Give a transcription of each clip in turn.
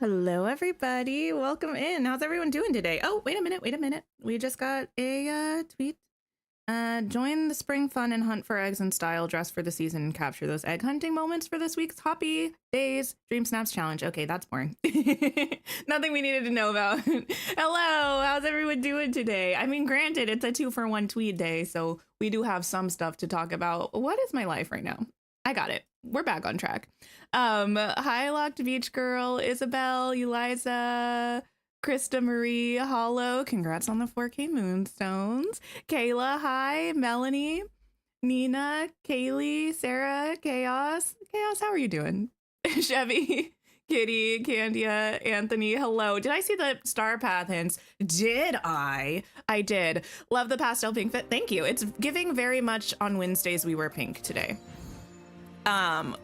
Hello, everybody. Welcome in. How's everyone doing today? Oh, wait a minute. We just got a tweet. Join the spring fun and hunt for eggs in style, dress for the season, and capture those egg hunting moments for this week's Hoppy Days Dream Snaps Challenge. Okay, that's boring. Nothing we needed to know about. Hello, how's everyone doing today? I mean, granted, it's a 2-for-1 tweet day, so we do have some stuff to talk about. What is my life right now? I got it. We're back on track. Hi, Locked Beach Girl, Isabel, Eliza, Krista Marie, Hollow. Congrats on the 4K Moonstones. Kayla, hi. Melanie, Nina, Kaylee, Sarah, Chaos. Chaos, how are you doing? Chevy, Kitty, Candia, Anthony, hello. Did I see the Star Path hints? Did I? I did. Love the pastel pink fit. Thank you. It's giving very much on Wednesdays we wear pink today.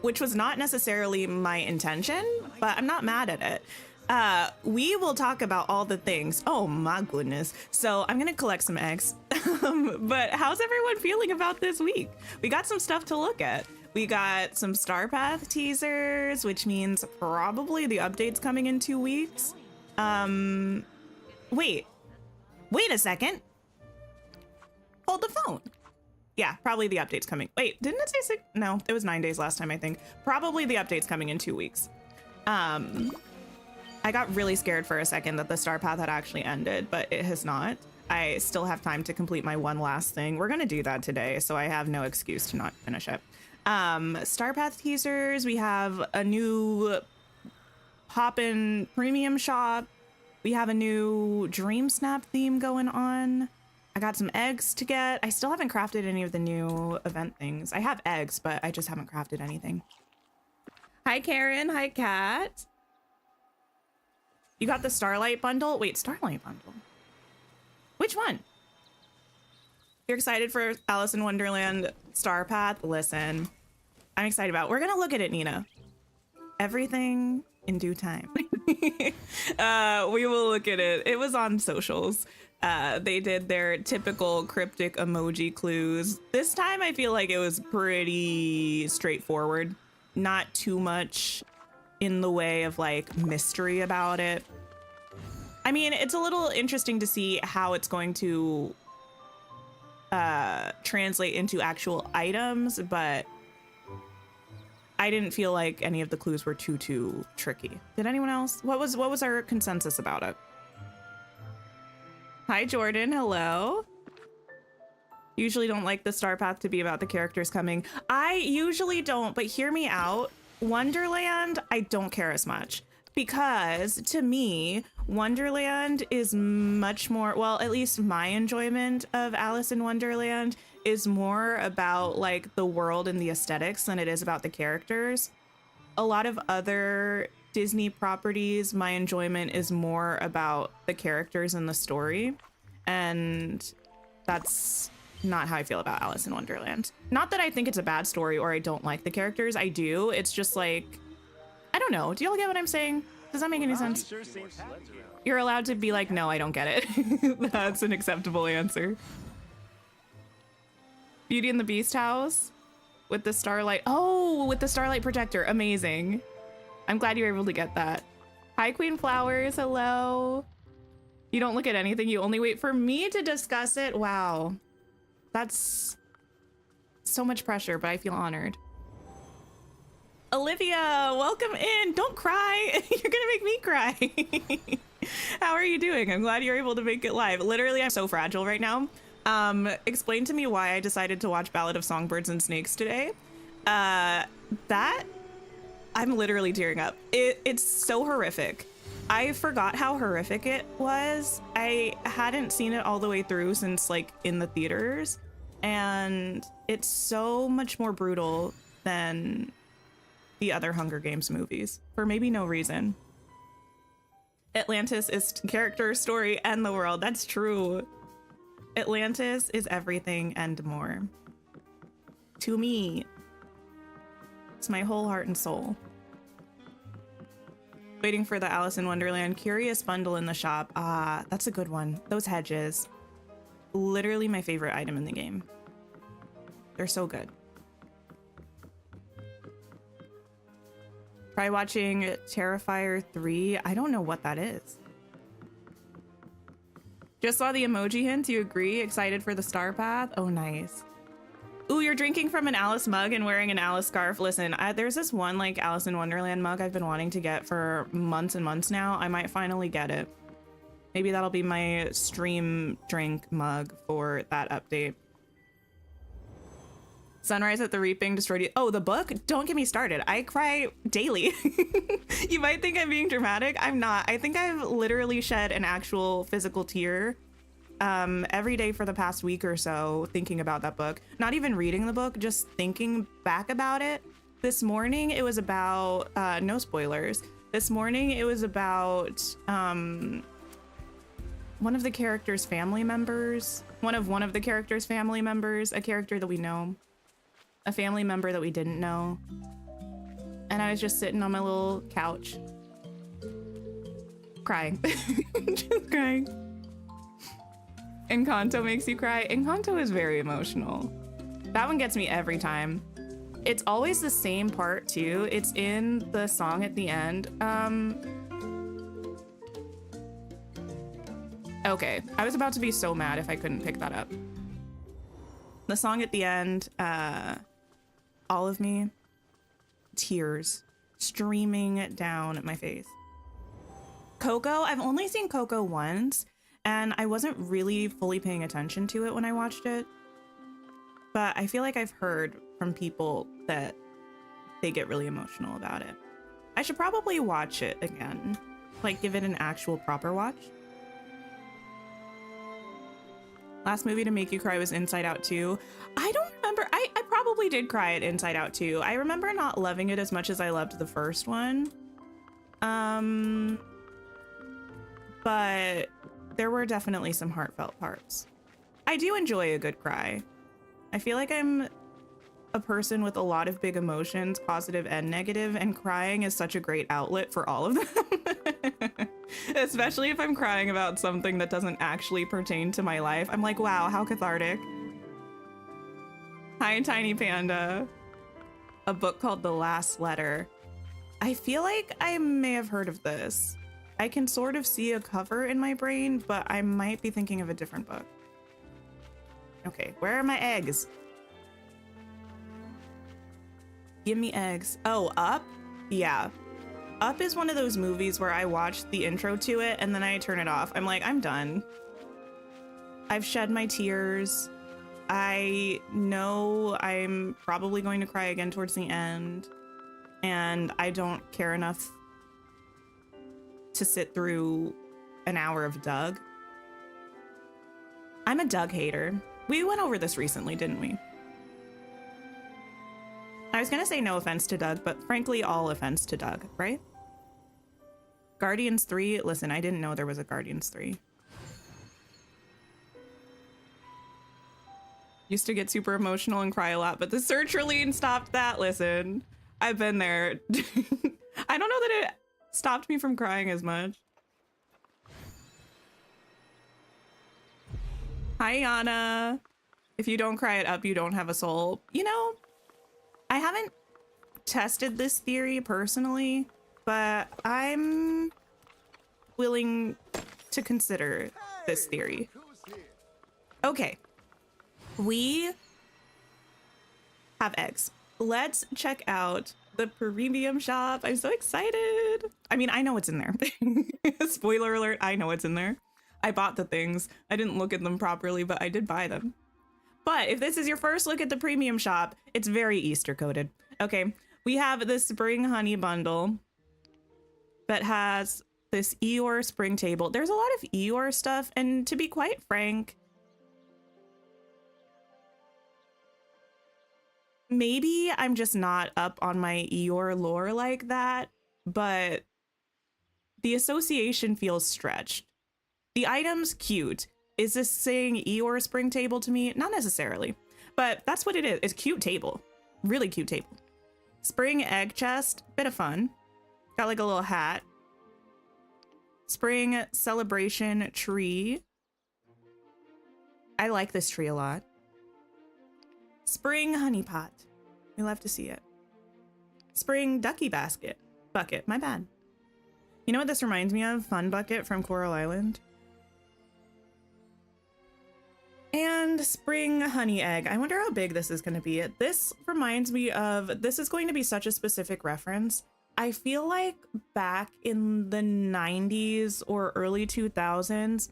Which was not necessarily my intention, but I'm not mad at it. We will talk about all the things. Oh my goodness. So I'm gonna collect some eggs. But how's everyone feeling about this week? We got some stuff to look at. We got some Star Path teasers, which means probably the update's coming in 2 weeks. Wait a second. Hold the phone. Yeah, probably the update's coming. Wait, didn't it say 6? No, it was 9 days last time, I think. Probably the update's coming in 2 weeks. I got really scared for a second that the Star Path had actually ended, but it has not. I still have time to complete my one last thing. We're gonna do that today, so I have no excuse to not finish it. Star Path teasers, we have a new Poppin' premium shop. We have a new Dream Snap theme going on. I got some eggs to get. I still haven't crafted any of the new event things. I have eggs, but I just haven't crafted anything. Hi, Karen. Hi, Kat. You got the Starlight bundle? Wait, Starlight bundle? Which one? You're excited for Alice in Wonderland Star Path? Listen, I'm excited about it. We're gonna look at it, Nina. Everything in due time. We will look at it. It was on socials. They did their typical cryptic emoji clues. This time I feel like it was pretty straightforward. Not too much in the way of like mystery about it. I mean, it's a little interesting to see how it's going to translate into actual items, but I didn't feel like any of the clues were too tricky. Did anyone else? What was our consensus about it? Hi, Jordan. Hello. Usually don't like the Star Path to be about the characters coming. I usually don't, but hear me out. Wonderland, I don't care as much because to me, Wonderland is much more, well, at least my enjoyment of Alice in Wonderland is more about like the world and the aesthetics than it is about the characters. A lot of other Disney properties, my enjoyment is more about the characters and the story, and that's not how I feel about Alice in Wonderland. Not that I think it's a bad story or I don't like the characters. I do. It's just like, I don't know. Do y'all get what I'm saying? Does that make any sense? You're allowed to be like, no, I don't get it. That's an acceptable answer. Beauty and the Beast house with the starlight. Oh, with the starlight projector. Amazing. I'm glad you were able to get that. Hi, Queen Flowers. Hello. You don't look at anything. You only wait for me to discuss it. Wow. That's so much pressure, but I feel honored. Olivia, welcome in. Don't cry. You're gonna make me cry. How are you doing? I'm glad you're able to make it live. Literally, I'm so fragile right now. Explain to me why I decided to watch Ballad of Songbirds and Snakes today. I'm literally tearing up. It's so horrific. I forgot how horrific it was. I hadn't seen it all the way through since like in the theaters, and it's so much more brutal than the other Hunger Games movies for maybe no reason. Atlantis is character, story, and the world. That's true. Atlantis is everything and more. To me, it's my whole heart and soul. Waiting for the Alice in Wonderland Curious bundle in the shop. Ah, that's a good one. Those hedges. Literally my favorite item in the game. They're so good. Try watching Terrifier 3. I don't know what that is. Just saw the emoji hint. You agree? Excited for the star path? Oh, nice. Ooh, you're drinking from an Alice mug and wearing an Alice scarf. Listen, there's this one like Alice in Wonderland mug I've been wanting to get for months and months now. I might finally get it. Maybe that'll be my stream drink mug for that update. Sunrise at the Reaping destroyed you. Oh, the book? Don't get me started. I cry daily. You might think I'm being dramatic. I'm not. I think I've literally shed an actual physical tear every day for the past week or so thinking about that book. Not even reading the book, just thinking back about it. This morning it was about, no spoilers. This morning it was about one of the characters' family members. One of the characters' family members, a character that we know. A family member that we didn't know. And I was just sitting on my little couch. Crying. Just crying. Encanto makes you cry. Encanto is very emotional. That one gets me every time. It's always the same part too. It's in the song at the end. Okay, I was about to be so mad if I couldn't pick that up. The song at the end, all of me, tears streaming down my face. Coco, I've only seen Coco once, and I wasn't really fully paying attention to it when I watched it. But I feel like I've heard from people that they get really emotional about it. I should probably watch it again, like give it an actual proper watch. Last movie to make you cry was Inside Out 2. I don't remember. I probably did cry at Inside Out 2. I remember not loving it as much as I loved the first one. But there were definitely some heartfelt parts. I do enjoy a good cry. I feel like I'm a person with a lot of big emotions, positive and negative, and crying is such a great outlet for all of them. Especially if I'm crying about something that doesn't actually pertain to my life. I'm like, wow, how cathartic. Hi, Tiny Panda. A book called The Last Letter. I feel like I may have heard of this. I can sort of see a cover in my brain, but I might be thinking of a different book. Okay, where are my eggs? Give me eggs. Oh, Up? Yeah. Up is one of those movies where I watch the intro to it and then I turn it off. I'm like, I'm done. I've shed my tears. I know I'm probably going to cry again towards the end. And I don't care enough to sit through an hour of Doug. I'm a Doug hater. We went over this recently, didn't we? I was gonna say no offense to Doug, but frankly, all offense to Doug, right? Guardians 3, listen, I didn't know there was a Guardians 3. Used to get super emotional and cry a lot, but the sertraline stopped that. Listen, I've been there. I don't know that it stopped me from crying as much. Hi, Yana. If you don't cry it up, you don't have a soul. You know, I haven't tested this theory personally, but I'm willing to consider this theory. Okay. We have eggs. Let's check out the premium shop. I'm so excited. I mean, I know what's in there. Spoiler alert, I know what's in there. I bought the things. I didn't look at them properly, but I did buy them. But if this is your first look at the premium shop, it's very Easter coded. Okay, we have the spring honey bundle that has this Eeyore spring table. There's a lot of Eeyore stuff, and to be quite frank, maybe I'm just not up on my Eeyore lore like that, but the association feels stretched. The item's cute. Is this saying Eeyore spring table to me? Not necessarily, but that's what it is. It's a cute table. Really cute table. Spring egg chest, bit of fun. Got like a little hat. Spring celebration tree. I like this tree a lot. Spring honey pot. We love to see it. Spring ducky basket. Bucket, my bad. You know what this reminds me of? Fun Bucket from Coral Island. And spring honey egg. I wonder how big this is going to be. This reminds me of, this is going to be such a specific reference. I feel like back in the 90s or early 2000s,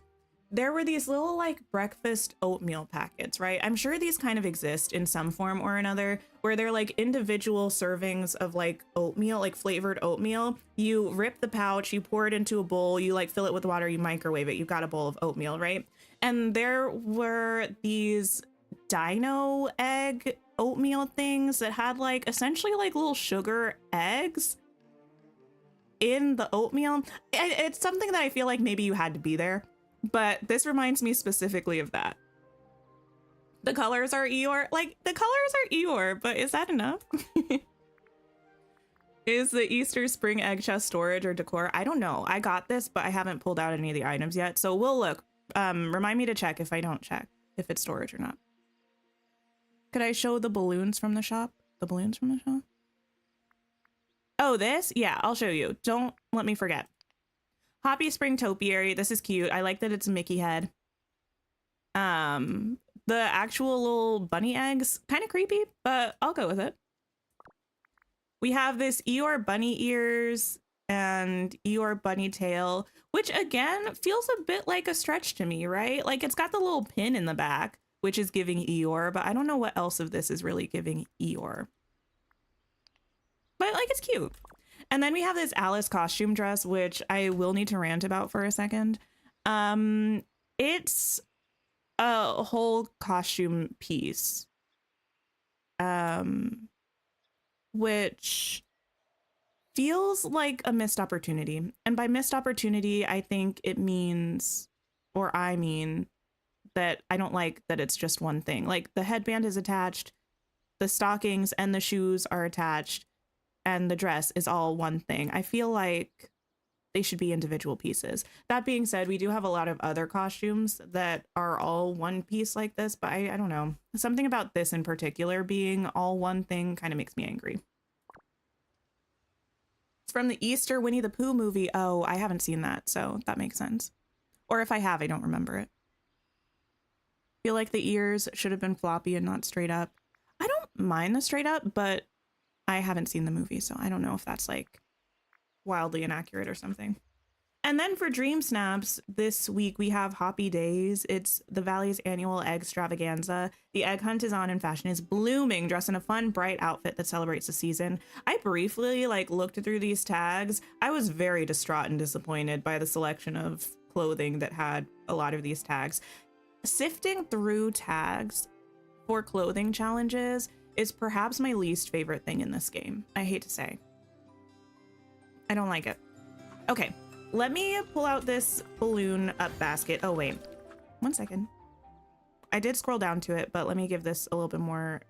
there were these little like breakfast oatmeal packets, right? I'm sure these kind of exist in some form or another, where they're like individual servings of like oatmeal, like flavored oatmeal. You rip the pouch, you pour it into a bowl, you like fill it with water, you microwave it, you've got a bowl of oatmeal, right? And there were these dino egg oatmeal things that had like essentially like little sugar eggs in the oatmeal. It's something that I feel like maybe you had to be there, but this reminds me specifically of that. The colors are Eeyore, like the colors are Eeyore, but is that enough? Is the Easter spring egg chest storage or decor? I don't know. I got this, but I haven't pulled out any of the items yet. So we'll look. Remind me to check if I don't check if it's storage or not. Could I show the balloons from the shop? The balloons from the shop? Oh, this? Yeah, I'll show you. Don't let me forget. Hoppy Spring Topiary. This is cute. I like that it's a Mickey head. The actual little bunny eggs, kind of creepy, but I'll go with it. We have this Eeyore bunny ears and Eeyore bunny tail, which again feels a bit like a stretch to me, right? Like it's got the little pin in the back, which is giving Eeyore, but I don't know what else of this is really giving Eeyore. But like it's cute. And then we have this Alice costume dress, which I will need to rant about for a second. It's a whole costume piece, which feels like a missed opportunity. And by missed opportunity, I think it means, or I mean, that I don't like that it's just one thing. Like the headband is attached, the stockings and the shoes are attached, and the dress is all one thing. I feel like they should be individual pieces. That being said, we do have a lot of other costumes that are all one piece like this, but I don't know. Something about this in particular being all one thing kind of makes me angry. It's from the Easter Winnie the Pooh movie. Oh, I haven't seen that, so that makes sense. Or if I have, I don't remember it. Feel like the ears should have been floppy and not straight up. I don't mind the straight up, but I haven't seen the movie, so I don't know if that's like wildly inaccurate or something. And then for Dream Snaps, this week we have Hoppy Days. It's the Valley's annual egg extravaganza. The egg hunt is on and fashion is blooming. Dress in a fun, bright outfit that celebrates the season. I briefly looked through these tags. I was very distraught and disappointed by the selection of clothing that had a lot of these tags. Sifting through tags for clothing challenges is perhaps my least favorite thing in this game. I hate to say. I don't like it. Okay, let me pull out this balloon up basket. Oh, wait. 1 second. I did scroll down to it, but let me give this a little bit more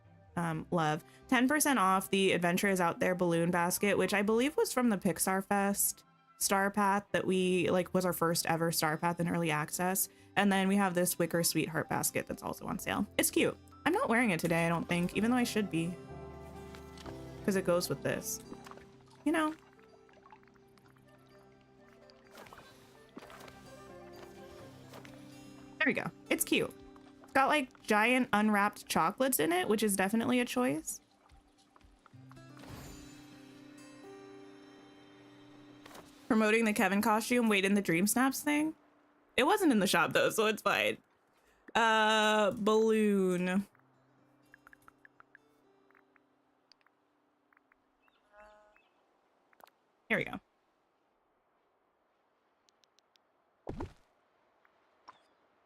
love. 10% off the Adventure is Out There balloon basket, which I believe was from the Pixar Fest Star Path that we, was our first ever Star Path in early access. And then we have this Wicker Sweetheart basket that's also on sale. It's cute. I'm not wearing it today, I don't think, even though I should be. Because it goes with this. You know. There we go. It's cute. It's got giant unwrapped chocolates in it, which is definitely a choice. Promoting the Kevin costume. Wait, in the Dream Snaps thing? It wasn't in the shop though, so it's fine. Balloon. Here we go.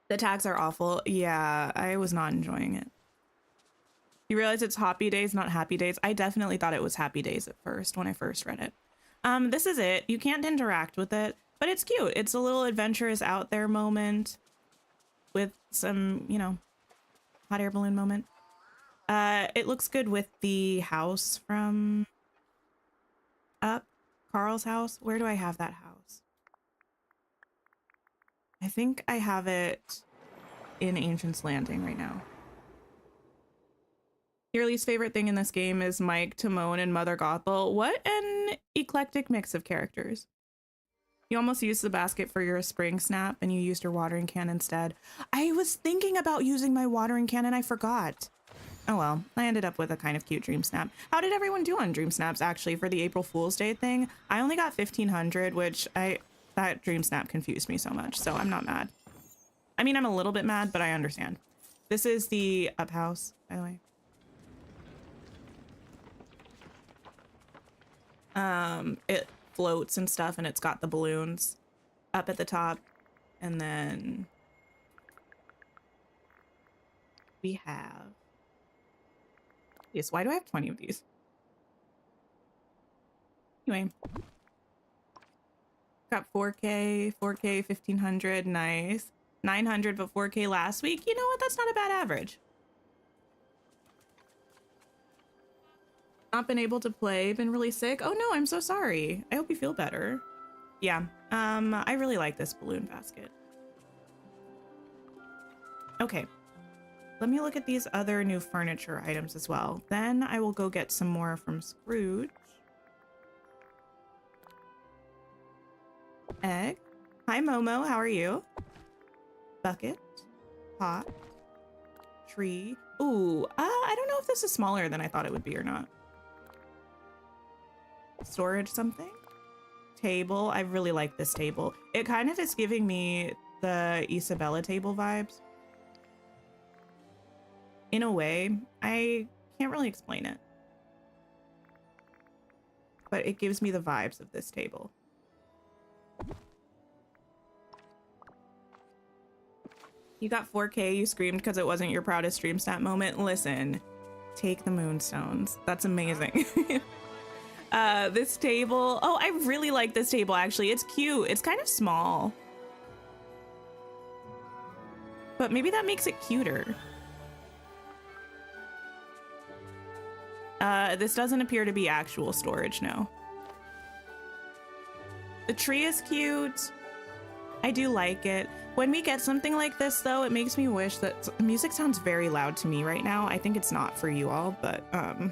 The tags are awful. Yeah, I was not enjoying it. You realize it's Hoppy Days, not Happy Days? I definitely thought it was Happy Days at first when I first read it. This is it. You can't interact with it, but it's cute. It's a little adventurous out there moment with some, hot air balloon moment. It looks good with the house from Up, Carl's house. Where do I have that house? I think I have it in Ancient's Landing right now. Your least favorite thing in this game is Mike, Timon, and Mother Gothel. What an eclectic mix of characters. You almost used the basket for your spring snap and you used your watering can instead. I was thinking about using my watering can and I forgot. Oh well, I ended up with a kind of cute dream snap. How did everyone do on dream snaps actually for the April Fool's Day thing? I only got 1,500, which that dream snap confused me so much, so I'm not mad. I mean, I'm a little bit mad, but I understand. This is the up house, by the way. It floats and stuff, and it's got the balloons up at the top, and then we have yes. Why do I have 20 of these? Anyway, got 4K, 1,500, nice. 900, but 4K last week. You know what? That's not a bad average. Not been able to play, been really sick. Oh no, I'm so sorry. I hope you feel better. Yeah, I really like this balloon basket. Okay, let me look at these other new furniture items as well. Then I will go get some more from Scrooge. Egg. Hi Momo, how are you? Bucket. Pot. Tree. Ooh, I don't know if this is smaller than I thought it would be or not. Storage something. Table. I really like this table. It kind of is giving me the Isabella table vibes. In a way, I can't really explain it. But it gives me the vibes of this table. You got 4K, you screamed because it wasn't your proudest stream stat moment. Listen, take the moonstones. That's amazing. This table. Oh, I really like this table, actually. It's cute. It's kind of small. But maybe that makes it cuter. This doesn't appear to be actual storage, no. The tree is cute. I do like it. When we get something like this, though, it makes me wish that the music sounds very loud to me right now. I think it's not for you all, but I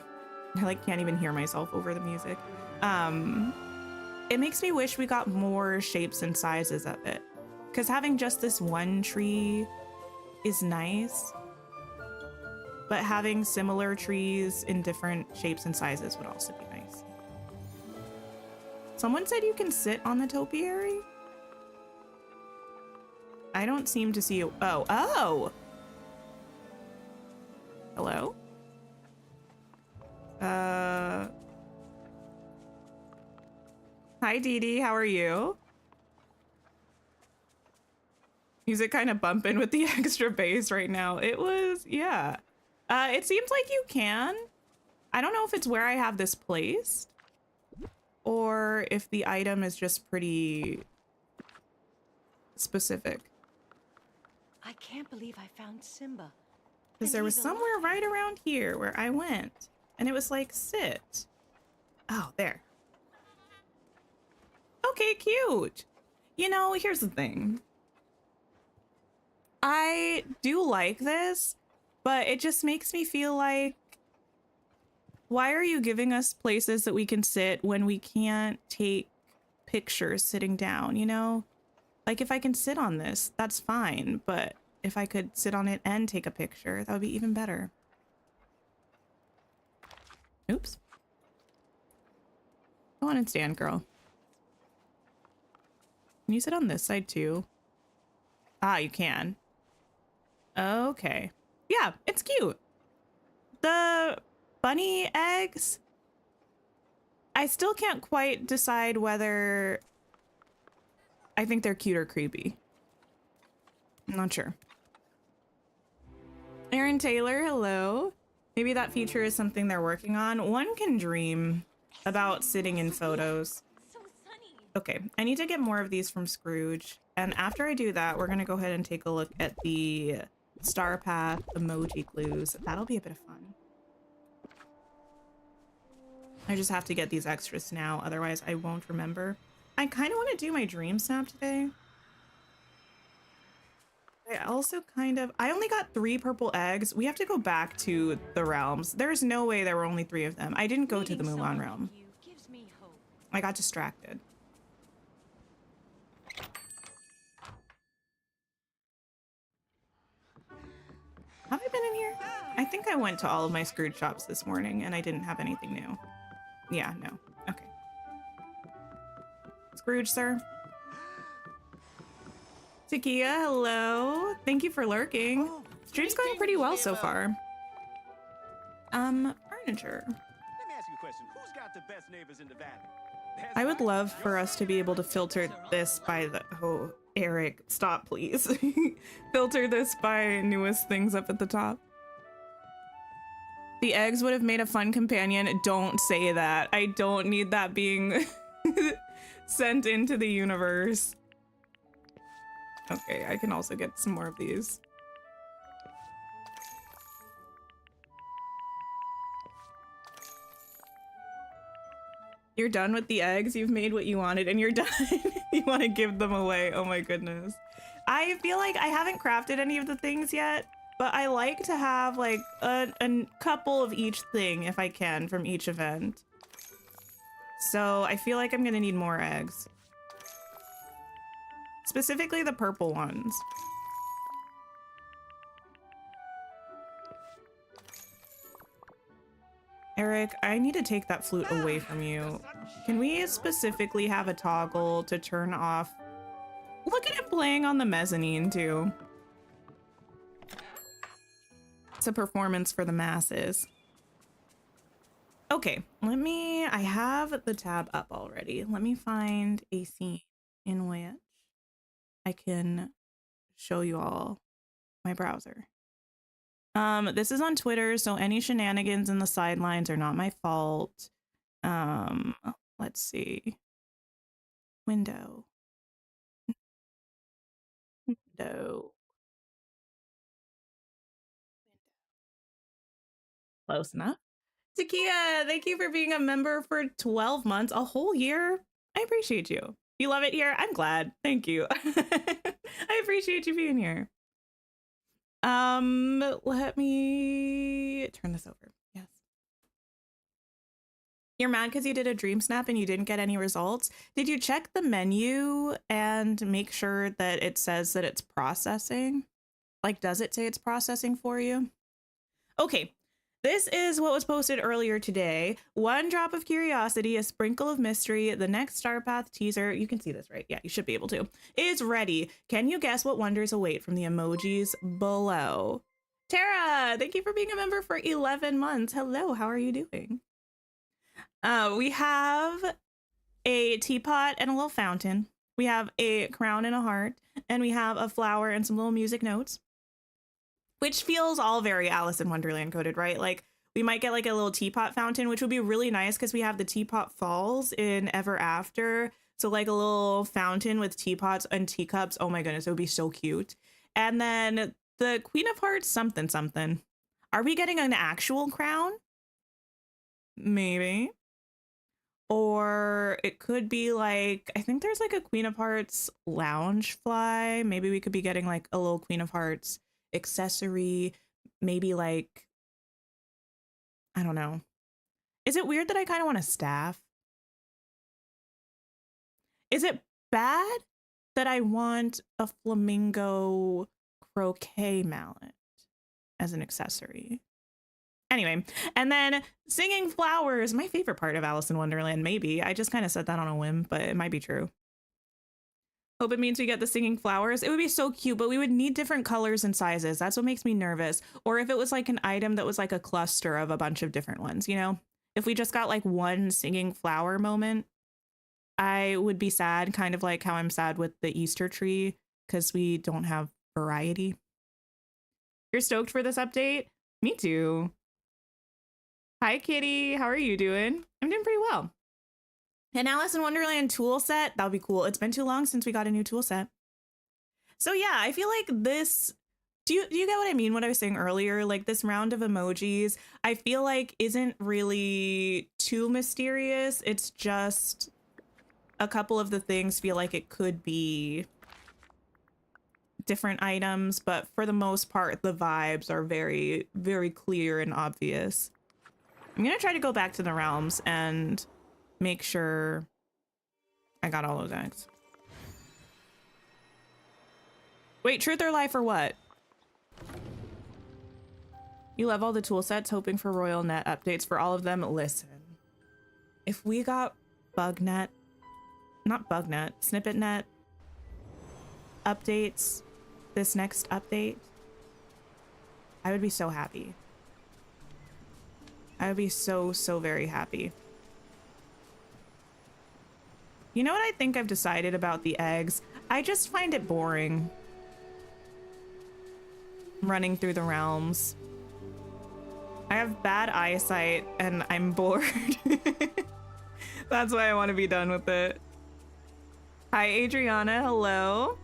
like can't even hear myself over the music. It makes me wish we got more shapes and sizes of it, because having just this one tree is nice, but having similar trees in different shapes and sizes would also be nice. Someone said you can sit on the topiary. I don't seem to see you. Oh. Hello? Hi, Dee Dee. How are you? Music kind of bumping with the extra bass right now. It was, yeah. It seems like you can. I don't know if it's where I have this placed or if the item is just pretty specific. I can't believe I found Simba. Because there was somewhere right around here where I went. And it was like, sit. Oh, there. Okay, cute. You know, here's the thing. I do like this, but it just makes me feel like, why are you giving us places that we can sit when we can't take pictures sitting down, you know? Like, if I can sit on this, that's fine, but if I could sit on it and take a picture, that would be even better. Oops. Go on and stand, girl. Can you sit on this side too? Ah, you can. Okay. Yeah, it's cute. The bunny eggs, I still can't quite decide whether I think they're cute or creepy. I'm not sure. Aaron Taylor, hello. Maybe that feature is something they're working on. One can dream about sitting in photos. Okay, I need to get more of these from Scrooge. And after I do that, we're gonna go ahead and take a look at the Star Path emoji glues. That'll be a bit of fun. I just have to get these extras now, otherwise I won't remember. I kind of want to do my dream snap today. I also I only got 3 purple eggs. We have to go back to the realms. There's no way there were only 3 of them. I didn't go to the Mulan realm. I got distracted. Have I been in here? I think I went to all of my Scrooge shops this morning and I didn't have anything new. Yeah, no. Okay. Scrooge, sir. Takia, hello. Thank you for lurking. Stream's going pretty well so far. Furniture. Let me ask you a question. Who's got the best neighbors in the valley? I would love for us to be able to filter this by the... Oh, Eric, stop, please. Filter this by newest things up at the top. The eggs would have made a fun companion. Don't say that. I don't need that being sent into the universe. Okay, I can also get some more of these. You're done with the eggs. You've made what you wanted and you're done. You want to give them away. Oh my goodness. I feel like I haven't crafted any of the things yet, but I like to have like a couple of each thing if I can from each event. So I feel like I'm gonna need more eggs. Specifically the purple ones. Eric, I need to take that flute away from you. Can we specifically have a toggle to turn off? Look at him playing on the mezzanine too. It's a performance for the masses. Okay, I have the tab up already. Let me find a scene in which I can show you all my browser. This is on Twitter, so any shenanigans in the sidelines are not my fault. Let's see. Window. Close enough. Takia, thank you for being a member for 12 months, a whole year. I appreciate you. You love it here? I'm glad. Thank you. I appreciate you being here. Let me turn this over. Yes. You're mad because you did a dream snap and you didn't get any results. Did you check the menu and make sure that it says that it's processing? Like, does it say it's processing for you? Okay. This is what was posted earlier today. One drop of curiosity, a sprinkle of mystery. The next Star Path teaser, you can see this, right? Yeah, you should be able to. Is ready. Can you guess what wonders await from the emojis below? Tara, thank you for being a member for 11 months. Hello, how are you doing? We have a teapot and a little fountain. We have a crown and a heart, and we have a flower and some little music notes. Which feels all very Alice in Wonderland coded, right? Like we might get like a little teapot fountain, which would be really nice because we have the Teapot Falls in Ever After. So like a little fountain with teapots and teacups. Oh my goodness, it would be so cute. And then the Queen of Hearts something something. Are we getting an actual crown? Maybe. Or it could be like, I think there's like a Queen of Hearts lounge fly. Maybe we could be getting like a little Queen of Hearts accessory, maybe like, I don't know. Is it weird that I kind of want a staff? Is it bad that I want a flamingo croquet mallet as an accessory? Anyway, and then singing flowers, my favorite part of Alice in Wonderland, maybe. I just kind of said that on a whim, but it might be true. Hope it means we get the singing flowers. It would be so cute, but we would need different colors and sizes. That's what makes me nervous. Or if it was like an item that was like a cluster of a bunch of different ones, you know? If we just got like one singing flower moment, I would be sad, kind of like how I'm sad with the Easter tree because we don't have variety. You're stoked for this update? Me too. Hi, Kitty. How are you doing? I'm doing pretty well. An Alice in Wonderland tool set, that would be cool. It's been too long since we got a new tool set. So yeah, I feel like this, do you get what I mean? What I was saying earlier, like this round of emojis, I feel like isn't really too mysterious. It's just a couple of the things feel like it could be different items, but for the most part, the vibes are very, very clear and obvious. I'm gonna try to go back to the realms and make sure I got all those eggs. Wait, truth or life or what? You love all the tool sets, hoping for Royal Net updates for all of them. Listen, if we got BugNet, not BugNet, SnippetNet updates, this next update, I would be so happy. I would be so, so very happy. You know what I think I've decided about the eggs? I just find it boring. Running through the realms. I have bad eyesight and I'm bored. That's why I want to be done with it. Hi, Adriana. Hello.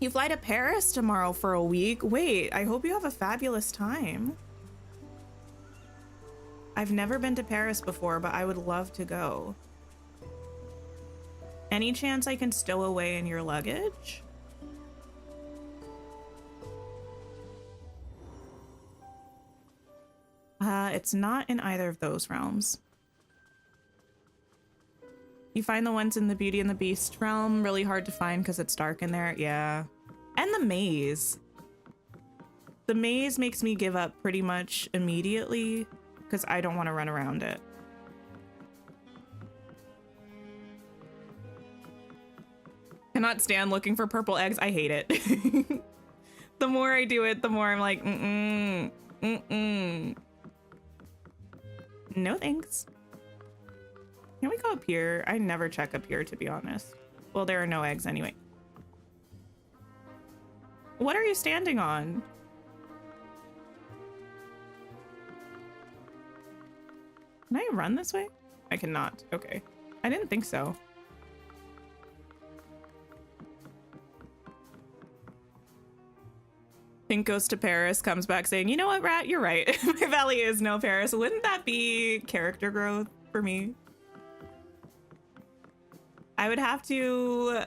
You fly to Paris tomorrow for a week. Wait, I hope you have a fabulous time. I've never been to Paris before, but I would love to go. Any chance I can stow away in your luggage? It's not in either of those realms. You find the ones in the Beauty and the Beast realm really hard to find because it's dark in there. Yeah. And the maze. The maze makes me give up pretty much immediately because I don't want to run around it. Cannot stand looking for purple eggs. I hate it. The more I do it, the more I'm like, no thanks. Can we go up here? I never check up here, to be honest. Well, there are no eggs anyway. What are you standing on? Can I run this way? I cannot. Okay. I didn't think so. Pink goes to Paris, comes back saying, you know what, Rat, you're right. My valley is no Paris. Wouldn't that be character growth for me? I would have to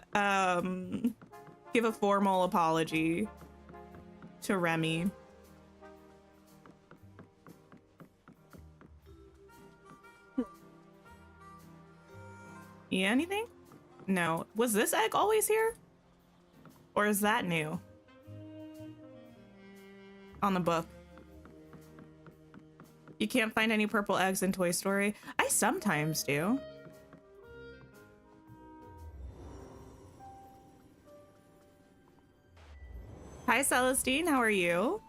give a formal apology to Remy. Yeah, anything? No. Was this egg always here? Or is that new? On the book. You can't find any purple eggs in Toy Story. I sometimes do. Hi, Celestine. How are you?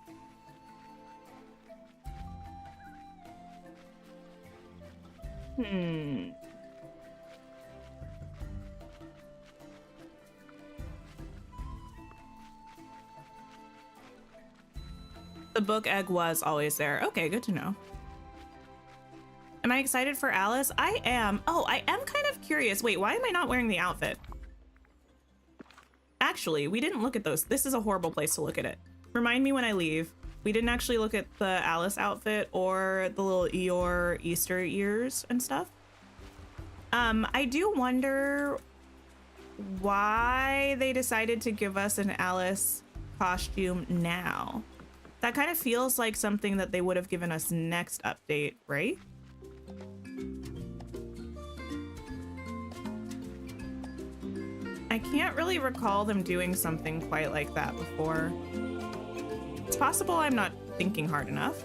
The book egg was always there. Okay, good to know. Am I excited for Alice? I am. Oh, I am kind of curious. Wait, why am I not wearing the outfit? Actually, we didn't look at those. This is a horrible place to look at it. Remind me when I leave. We didn't actually look at the Alice outfit or the little Eeyore Easter ears and stuff. I do wonder why they decided to give us an Alice costume now. That kind of feels like something that they would have given us next update, right? I can't really recall them doing something quite like that before. It's possible I'm not thinking hard enough.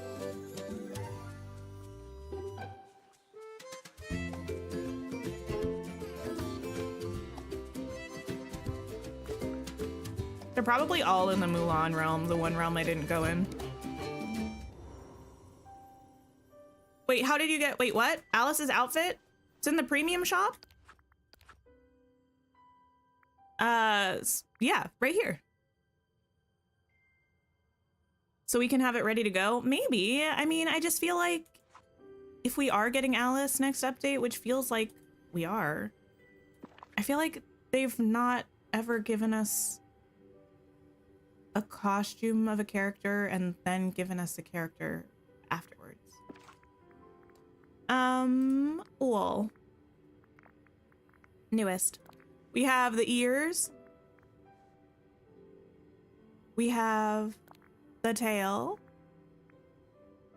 They're probably all in the Mulan realm, the one realm I didn't go in. Wait, how did you get, wait, what? Alice's outfit? It's in the premium shop? Yeah, right here. So we can have it ready to go? Maybe. I mean, I just feel like if we are getting Alice next update, which feels like we are, I feel like they've not ever given us a costume of a character and then given us a character afterwards. Well, newest. We have the ears. We have the tail.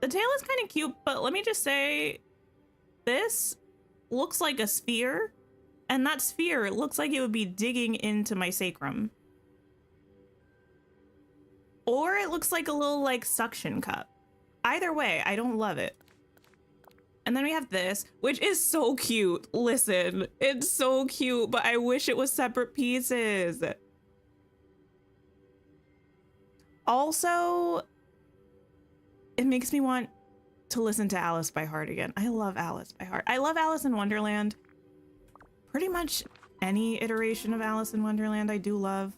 The tail is kind of cute, but let me just say, this looks like a sphere And that sphere, it looks like it would be digging into my sacrum. Or it looks like a little like suction cup. Either way, I don't love it. And then we have this, which is so cute. Listen, it's so cute, but I wish it was separate pieces. Also, it makes me want to listen to Alice by heart again. I love Alice by heart. I love Alice in Wonderland. Pretty much any iteration of Alice in Wonderland I do love.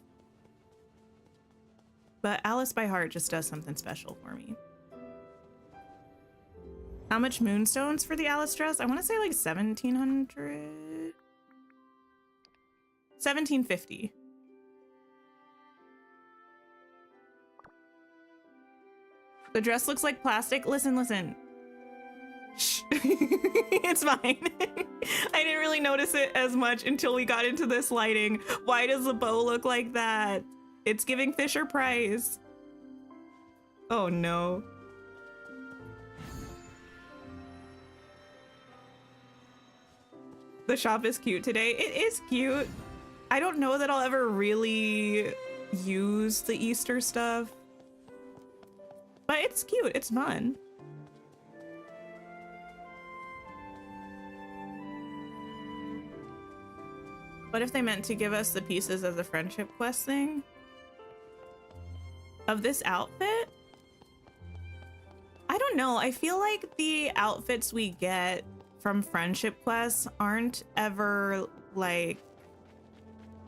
But Alice by heart just does something special for me. How much moonstones for the Alice dress? I want to say like 1,700. 1,750. The dress looks like plastic. Listen, listen. Shh. It's fine. I didn't really notice it as much until we got into this lighting. Why does the bow look like that? It's giving Fisher Price. Oh no. The shop is cute today. It is cute. I don't know that I'll ever really use the Easter stuff. But it's cute. It's fun. What if they meant to give us the pieces as a friendship quest thing? Of this outfit? I don't know. I feel like the outfits we get from friendship quests aren't ever like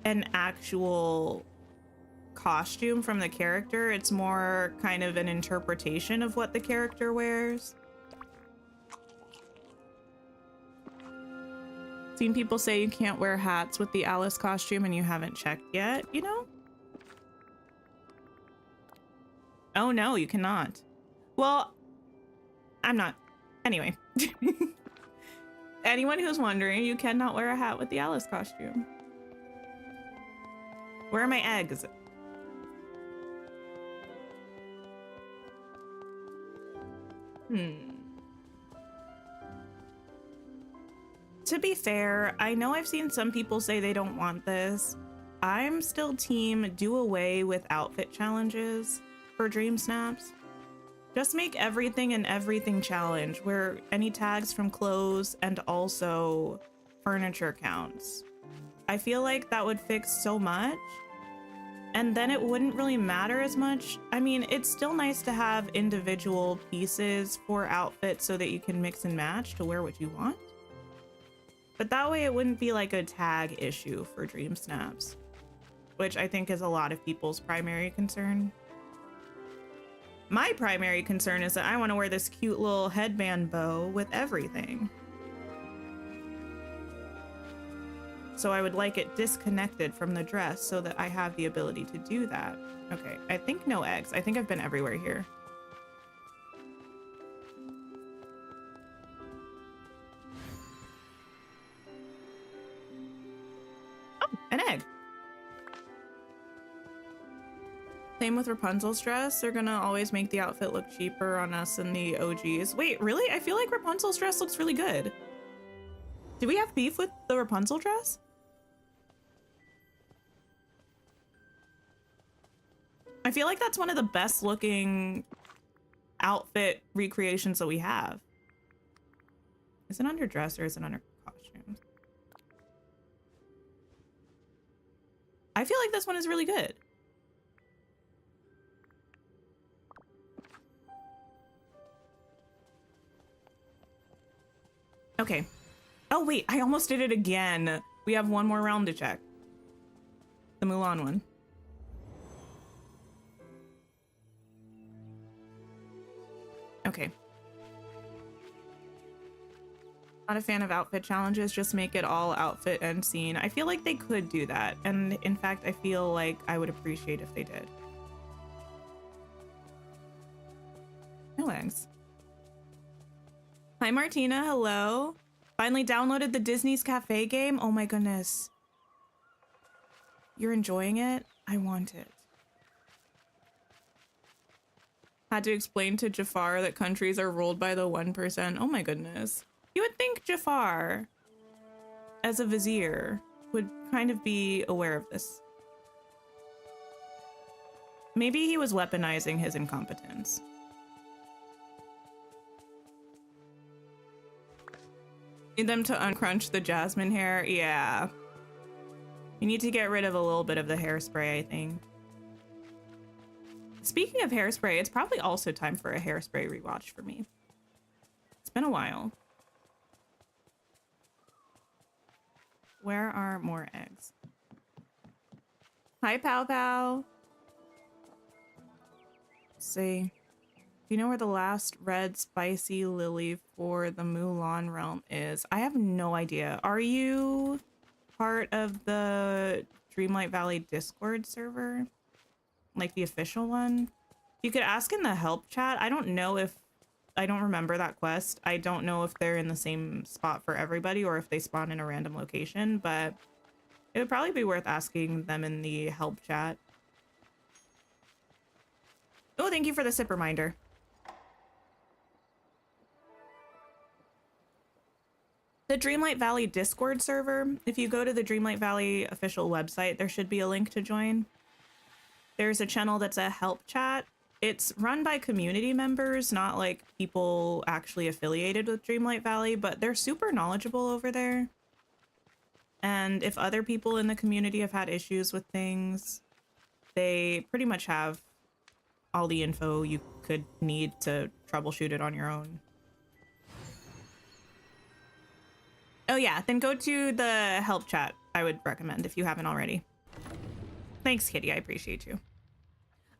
an actual costume from the character. It's more kind of an interpretation of what the character wears. Seen people say you can't wear hats with the Alice costume and you haven't checked yet, you know? Oh no, you cannot. Well, I'm not. Anyway. Anyone who's wondering, you cannot wear a hat with the Alice costume. Where are my eggs? To be fair, I know I've seen some people say they don't want this. I'm still team do away with outfit challenges for Dream Snaps. Just make everything an everything challenge where any tags from clothes and also furniture counts. I feel like that would fix so much. And then it wouldn't really matter as much. I mean, it's still nice to have individual pieces for outfits so that you can mix and match to wear what you want. But that way it wouldn't be like a tag issue for Dream Snaps, which I think is a lot of people's primary concern. My primary concern is that I want to wear this cute little headband bow with everything. So I would like it disconnected from the dress so that I have the ability to do that. Okay, I think no eggs. I think I've been everywhere here. Oh, an egg. Same with Rapunzel's dress. They're gonna always make the outfit look cheaper on us than the OGs. Wait, really? I feel like Rapunzel's dress looks really good. Do we have beef with the Rapunzel dress? I feel like that's one of the best looking outfit recreations that we have. Is it under dress or is it under costumes? I feel like this one is really good. Okay. Oh wait, I almost did it again. We have one more round to check. The Mulan one. Okay. Not a fan of outfit challenges, just make it all outfit and scene. I feel like they could do that. And in fact, I feel like I would appreciate if they did. No eggs. Hi, Martina. Hello. Finally downloaded the Disney's Cafe game. Oh my goodness. You're enjoying it? I want it. Had to explain to Jafar that countries are ruled by the 1%. Oh my goodness. You would think Jafar as a vizier, would kind of be aware of this. Maybe he was weaponizing his incompetence. Need them to uncrunch the jasmine hair? Yeah. You need to get rid of a little bit of the hairspray, I think. Speaking of hairspray, it's probably also time for a hairspray rewatch for me. It's been a while. Where are more eggs? Hi, Pow Pow. Let's see. Do you know where the last red spicy lily for the Mulan realm is? I have no idea. Are you part of the Dreamlight Valley Discord server? Like the official one? You could ask in the help chat. I don't know if... I don't remember that quest. I don't know if they're in the same spot for everybody or if they spawn in a random location, but it would probably be worth asking them in the help chat. Oh, thank you for the sip reminder. The Dreamlight Valley Discord server, if you go to the Dreamlight Valley official website, there should be a link to join. There's a channel that's a help chat. It's run by community members, not like people actually affiliated with Dreamlight Valley, but they're super knowledgeable over there. And if other people in the community have had issues with things, they pretty much have all the info you could need to troubleshoot it on your own. Oh yeah, then go to the help chat, I would recommend if you haven't already. Thanks, Kitty, I appreciate you.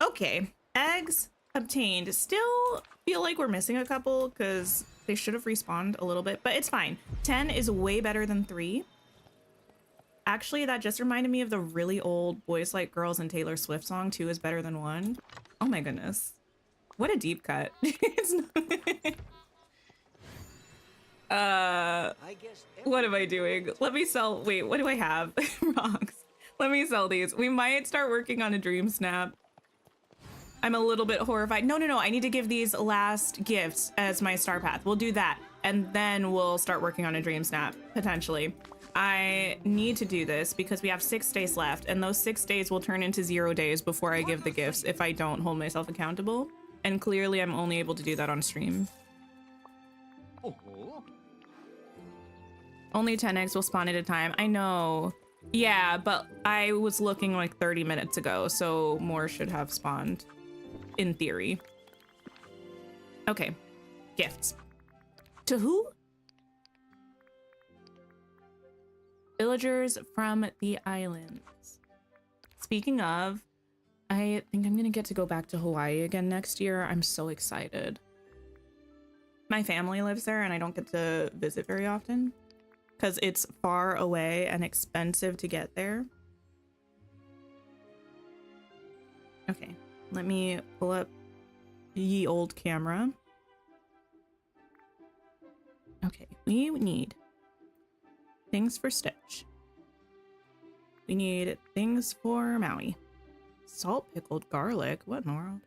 Okay, eggs obtained. Still feel like we're missing a couple because they should have respawned a little bit, but it's fine. 10 is way better than 3. Actually, that just reminded me of the really old Boys Like Girls and Taylor Swift song, 2 is better than 1. Oh my goodness. What a deep cut. It's not... what am I doing? Let me sell... Wait, what do I have? Rocks. Let me sell these. We might start working on a dream snap. I'm a little bit horrified. No, I need to give these last gifts as my star path. We'll do that. And then we'll start working on a dream snap, potentially. I need to do this because we have 6 days left, and those 6 days will turn into 0 days before I give the gifts if I don't hold myself accountable. And clearly I'm only able to do that on stream. Only 10 eggs will spawn at a time. I know. Yeah, but I was looking like 30 minutes ago, so more should have spawned. In theory. Okay. Gifts. To who? Villagers from the islands. Speaking of, I think I'm gonna get to go back to Hawaii again next year. I'm so excited. My family lives there and I don't get to visit very often because it's far away and expensive to get there. Okay, let me pull up ye old camera. Okay, we need things for Stitch. We need things for Maui. Salt pickled garlic, what in the world?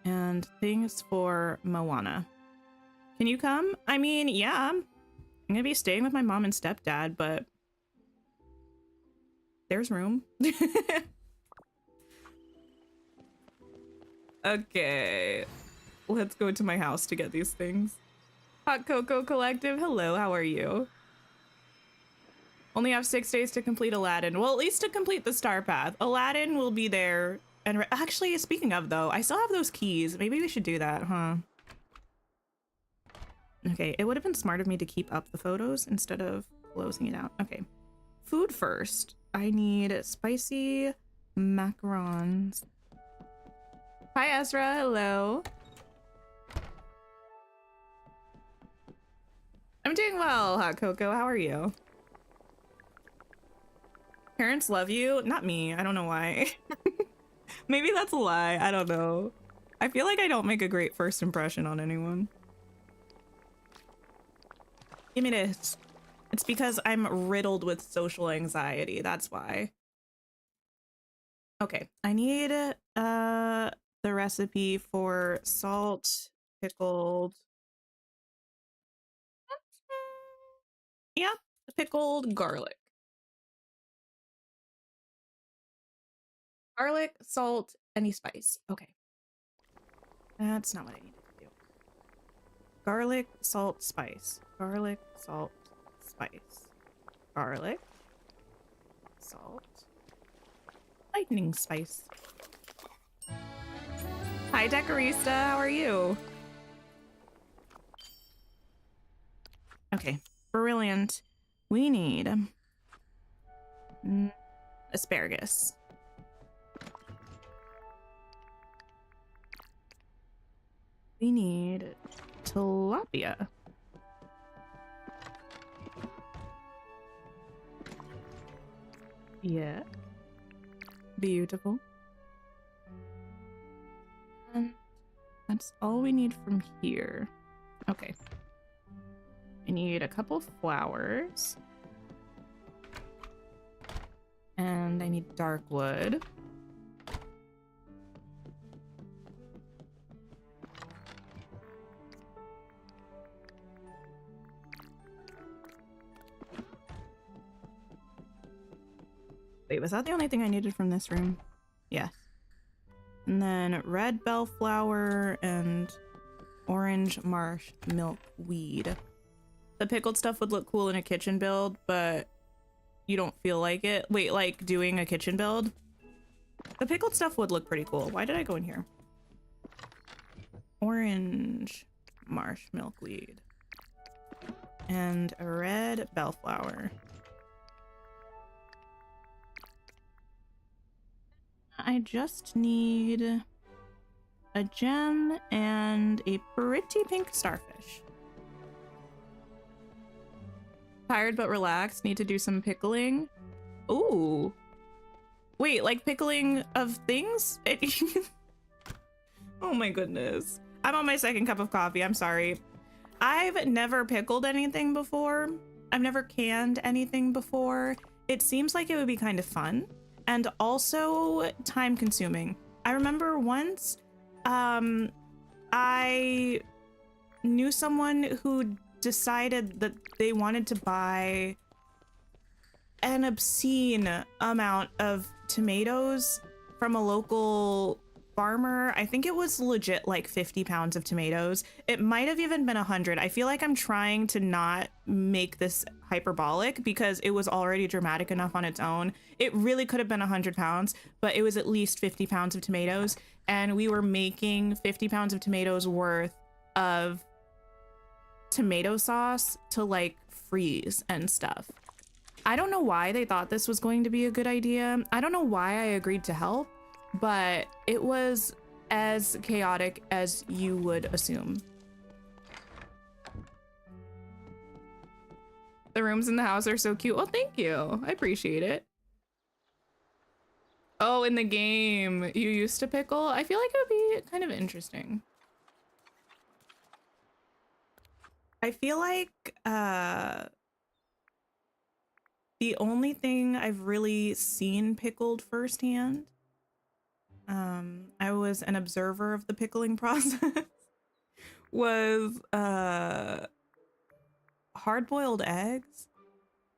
And things for Moana. Can you come? I mean, yeah. I'm gonna be staying with my mom and stepdad, but there's room. Okay. Let's go to my house to get these things. Hot Cocoa Collective, hello, how are you? Only have 6 days to complete Aladdin. Well, at least to complete the Star Path. Aladdin will be there. And actually, speaking of though, I still have those keys. Maybe we should do that, huh? Okay, it would have been smart of me to keep up the photos instead of closing it out. Okay, food first. I need spicy macarons. Hi, Ezra. Hello. I'm doing well, Hot Cocoa. How are you? Parents love you? Not me. I don't know why. Maybe that's a lie. I don't know. I feel like I don't make a great first impression on anyone. Give me this. It's because I'm riddled with social anxiety. That's why. Okay, I need the recipe for salt pickled Yep, pickled garlic. Garlic, salt, any spice. Okay. That's not what I need to do. Garlic, salt, spice. Garlic, salt, spice. Garlic, salt, lightning spice. Hi, Decorista. How are you? Okay, brilliant. We need asparagus. We need tilapia. Yeah. Beautiful. And that's all we need from here. Okay. I need a couple flowers. And I need dark wood. Wait, was that the only thing I needed from this room? Yes. And then red bellflower and orange marsh milkweed. The pickled stuff would look cool in a kitchen build, but you don't feel like it. Wait, like doing a kitchen build? The pickled stuff would look pretty cool. Why did I go in here? Orange marsh milkweed. And a red bellflower. I just need a gem and a pretty pink starfish. Tired but relaxed. Need to do some pickling. Ooh. Wait, like pickling of things? Oh my goodness. I'm on my second cup of coffee. I'm sorry. I've never pickled anything before. I've never canned anything before. It seems like it would be kind of fun and also time consuming. I remember once I knew someone who decided that they wanted to buy an obscene amount of tomatoes from a local farmer. I think it was legit like 50 pounds of tomatoes. It might have even been 100. I feel like I'm trying to not make this hyperbolic because it was already dramatic enough on its own. It really could have been 100 pounds, but it was at least 50 pounds of tomatoes. And we were making 50 pounds of tomatoes worth of tomato sauce to like freeze and stuff. I don't know why they thought this was going to be a good idea. I don't know why I agreed to help, but it was as chaotic as you would assume. The rooms in the house are so cute. Oh, thank you. I appreciate it. Oh, in the game you used to pickle? I feel like it would be kind of interesting. I feel like the only thing I've really seen pickled firsthand, I was an observer of the pickling process, was hard-boiled eggs,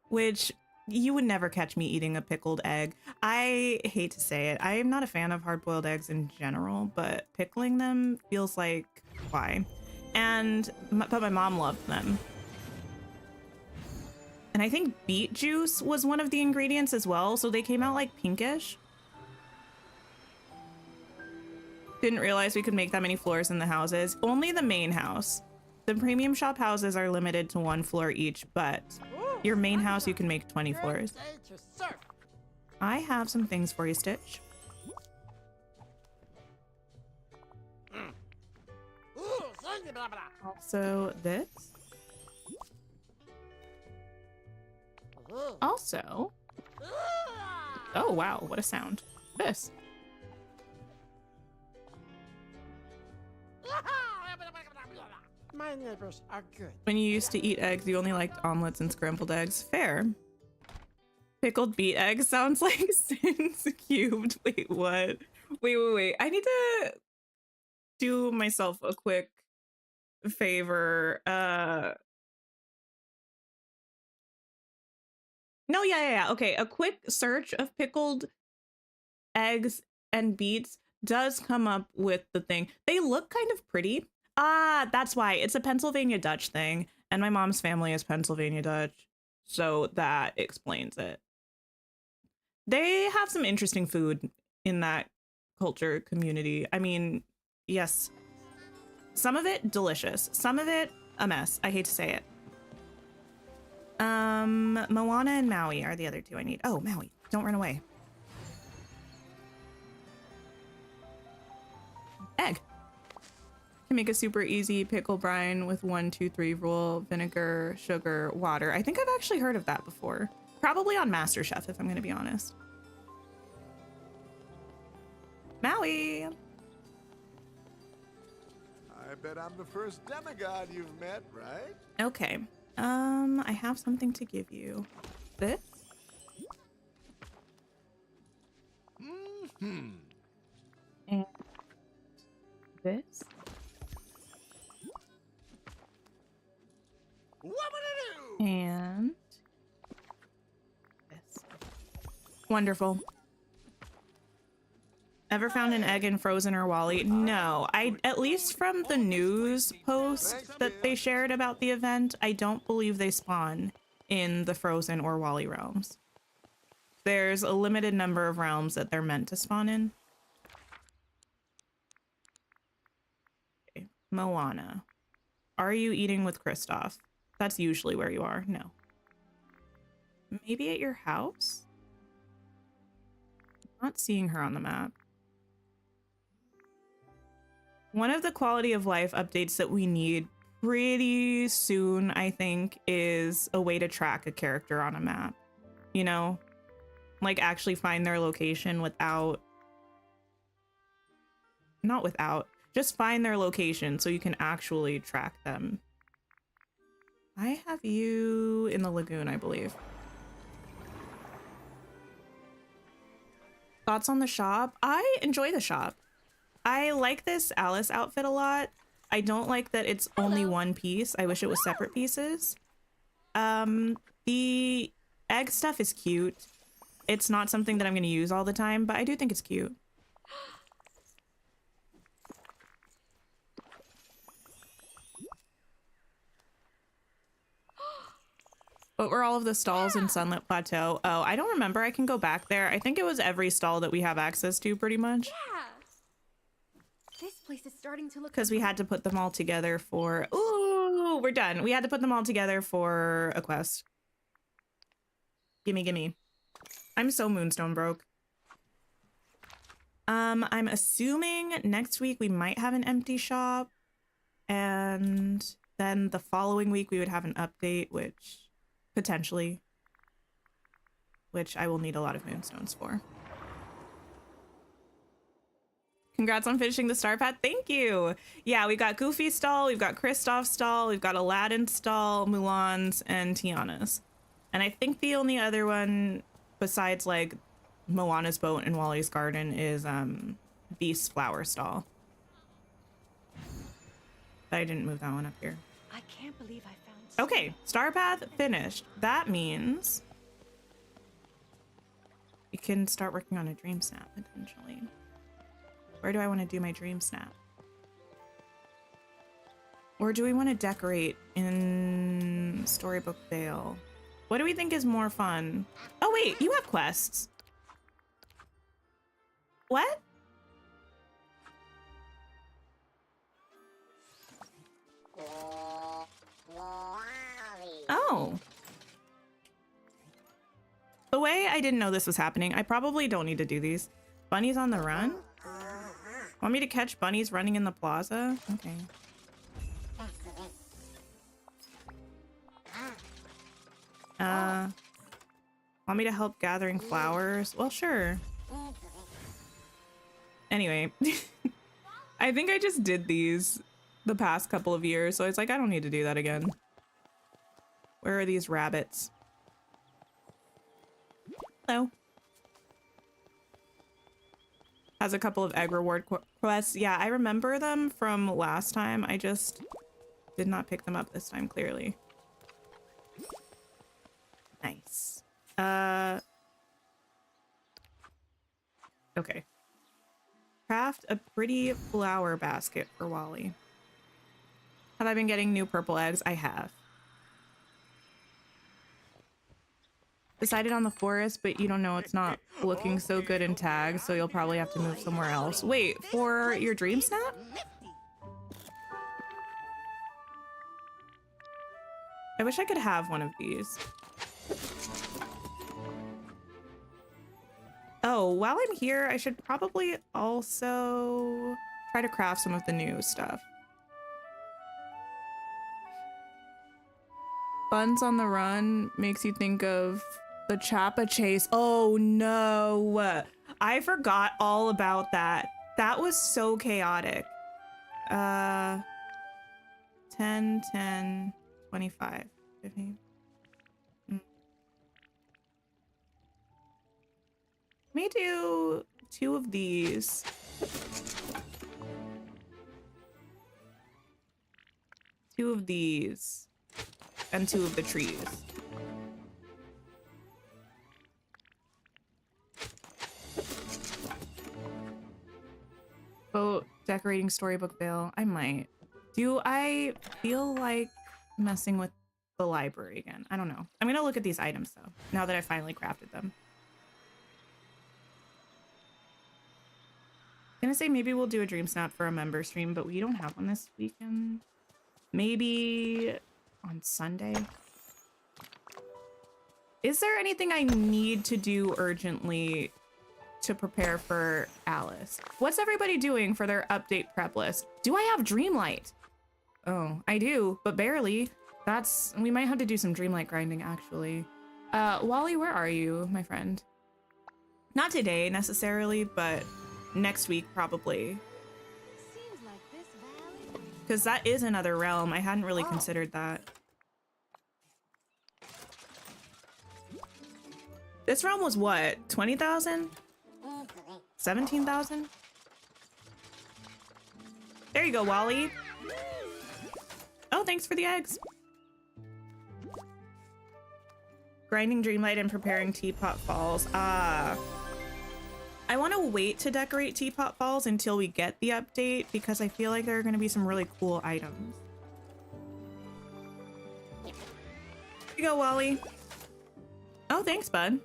which you would never catch me eating a pickled egg. I hate to say it. I am not a fan of hard-boiled eggs in general, but pickling them feels like why? But my mom loved them. And I think beet juice was one of the ingredients as well, so they came out like pinkish. Didn't realize we could make that many floors in the houses. Only the main house. The premium shop houses are limited to 1 floor each, but your main house you can make 20 floors. I have some things for you, Stitch. Also this. Also, oh wow, what a sound. This. My neighbors are good. When you used to eat eggs, you only liked omelets and scrambled eggs. Fair. Pickled beet eggs sounds like Sins cubed. Wait, what? Wait. I need to do myself a quick favor. No, yeah. Okay, a quick search of pickled eggs and beets does come up with the thing. They look kind of pretty. Ah, that's why. It's a Pennsylvania Dutch thing, and my mom's family is Pennsylvania Dutch, so that explains it. They have some interesting food in that culture community. I mean, yes, some of it delicious, some of it a mess. I hate to say it. Moana and Maui are the other two I need. Oh, Maui, don't run away. Egg. Can make a super easy pickle brine with 1, 2, 3 rule: vinegar, sugar, water. I think I've actually heard of that before. Probably on MasterChef, if I'm gonna be honest. Maui. I bet I'm the first demigod you've met, right? Okay. I have something to give you. This? Mm-hmm. And this? What-a-do? And this. Wonderful. Ever found an egg in Frozen or Wally? No, at least from the news post that they shared about the event, I don't believe they spawn in the Frozen or Wally realms. There's a limited number of realms that they're meant to spawn in. Okay. Moana. Are you eating with Kristoff? That's usually where you are. No. Maybe at your house? Not seeing her on the map. One of the quality of life updates that we need pretty soon, I think, is a way to track a character on a map. You know? Like actually find their location without... Not without. Just find their location so you can actually track them. I have you in the lagoon, I believe. Thoughts on the shop? I enjoy the shop. I like this Alice outfit a lot. I don't like that it's only one piece. I wish it was separate pieces. The egg stuff is cute. It's not something that I'm going to use all the time, but I do think it's cute. What were all of the stalls in Sunlit Plateau? Oh, I don't remember. I can go back there. I think it was every stall that we have access to pretty much. Yeah. This place is starting to look... Because we had to put them all together for... Ooh, we're done. We had to put them all together for a quest. Gimme, gimme. I'm so Moonstone broke. I'm assuming next week we might have an empty shop. And then the following week we would have an update, which... Potentially. Which I will need a lot of moonstones for. Congrats on finishing the star path. Thank you. Yeah, we got Goofy's stall, we've got Kristoff's stall, we've got Aladdin's stall, Mulan's, and Tiana's. And I think the only other one besides like Moana's boat and Wally's garden is Beast's flower stall. But I didn't move that one up here. I can't believe I found... Okay, star path finished. That means we can start working on a dream snap potentially. Where do I want to do my dream snap? Or do we want to decorate in Storybook Vale? What do we think is more fun? Oh wait, you have quests. What? Oh. The way I didn't know this was happening, I probably don't need to do these. Bunnies on the run? Want me to catch bunnies running in the plaza? Okay. Want me to help gathering flowers? Well, sure. Anyway, I think I just did these the past couple of years, so it's like I don't need to do that again. Where are these rabbits? Hello. Has a couple of egg reward quests. Yeah, I remember them from last time. I just did not pick them up this time, clearly. Nice. Okay. Craft a pretty flower basket for Wally. Have I been getting new purple eggs? I have. Decided on the forest, but you don't know it's not looking so good in tags, so you'll probably have to move somewhere else. Wait, for your dream snap? I wish I could have one of these. Oh, while I'm here, I should probably also try to craft some of the new stuff. Buns on the Run makes you think of the Chappa Chase. Oh no, I forgot all about that. That was so chaotic. 10, 10, 25, 15. Let me do 2 of these. Two of these. And 2 of the trees. Oh, decorating storybook veil. I might. Do I feel like messing with the library again? I don't know. I'm gonna look at these items though, now that I finally crafted them. Gonna say maybe we'll do a dream snap for a member stream, but we don't have one this weekend. Maybe on Sunday. Is there anything I need to do urgently to prepare for Alice? What's everybody doing for their update prep list? Do I have Dreamlight? Oh, I do, but barely. We might have to do some Dreamlight grinding actually. Wally, where are you, my friend? Not today necessarily, but next week probably. Seems like this valley. Because that is another realm. I hadn't really considered that. This realm was what? 20,000? 17,000? There you go, Wally. Oh, thanks for the eggs. Grinding Dreamlight and preparing Teapot Falls. I want to wait to decorate Teapot Falls until we get the update because I feel like there are going to be some really cool items. Here you go, Wally. Oh, thanks, bud.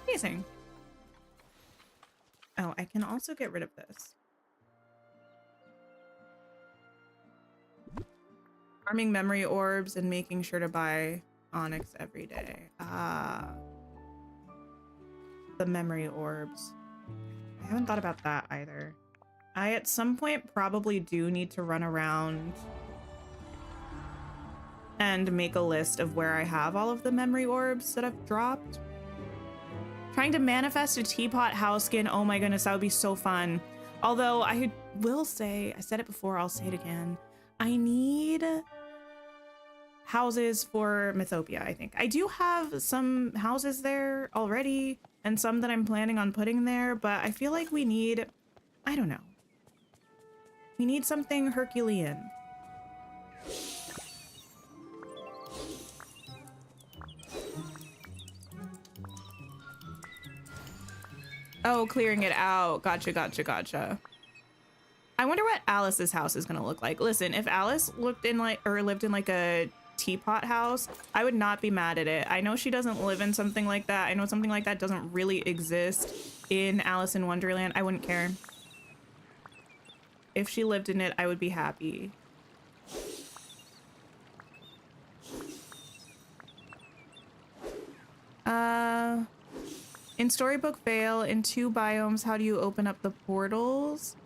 Amazing. Oh, I can also get rid of this. Farming memory orbs and making sure to buy onyx every day. The memory orbs. I haven't thought about that either. I at some point probably do need to run around and make a list of where I have all of the memory orbs that I've dropped. Trying to manifest a teapot house skin. Oh my goodness, that would be so fun. Although I will say, I said it before, I'll say it again. I need houses for Mythopia, I think. I do have some houses there already and some that I'm planning on putting there, but I feel like we need, I don't know. We need something Herculean. Oh, clearing it out. Gotcha, gotcha, gotcha. I wonder what Alice's house is gonna look like. Listen, if Alice lived in like a teapot house, I would not be mad at it. I know she doesn't live in something like that. I know something like that doesn't really exist in Alice in Wonderland. I wouldn't care. If she lived in it, I would be happy. In Storybook Vale, in 2 biomes, how do you open up the portals?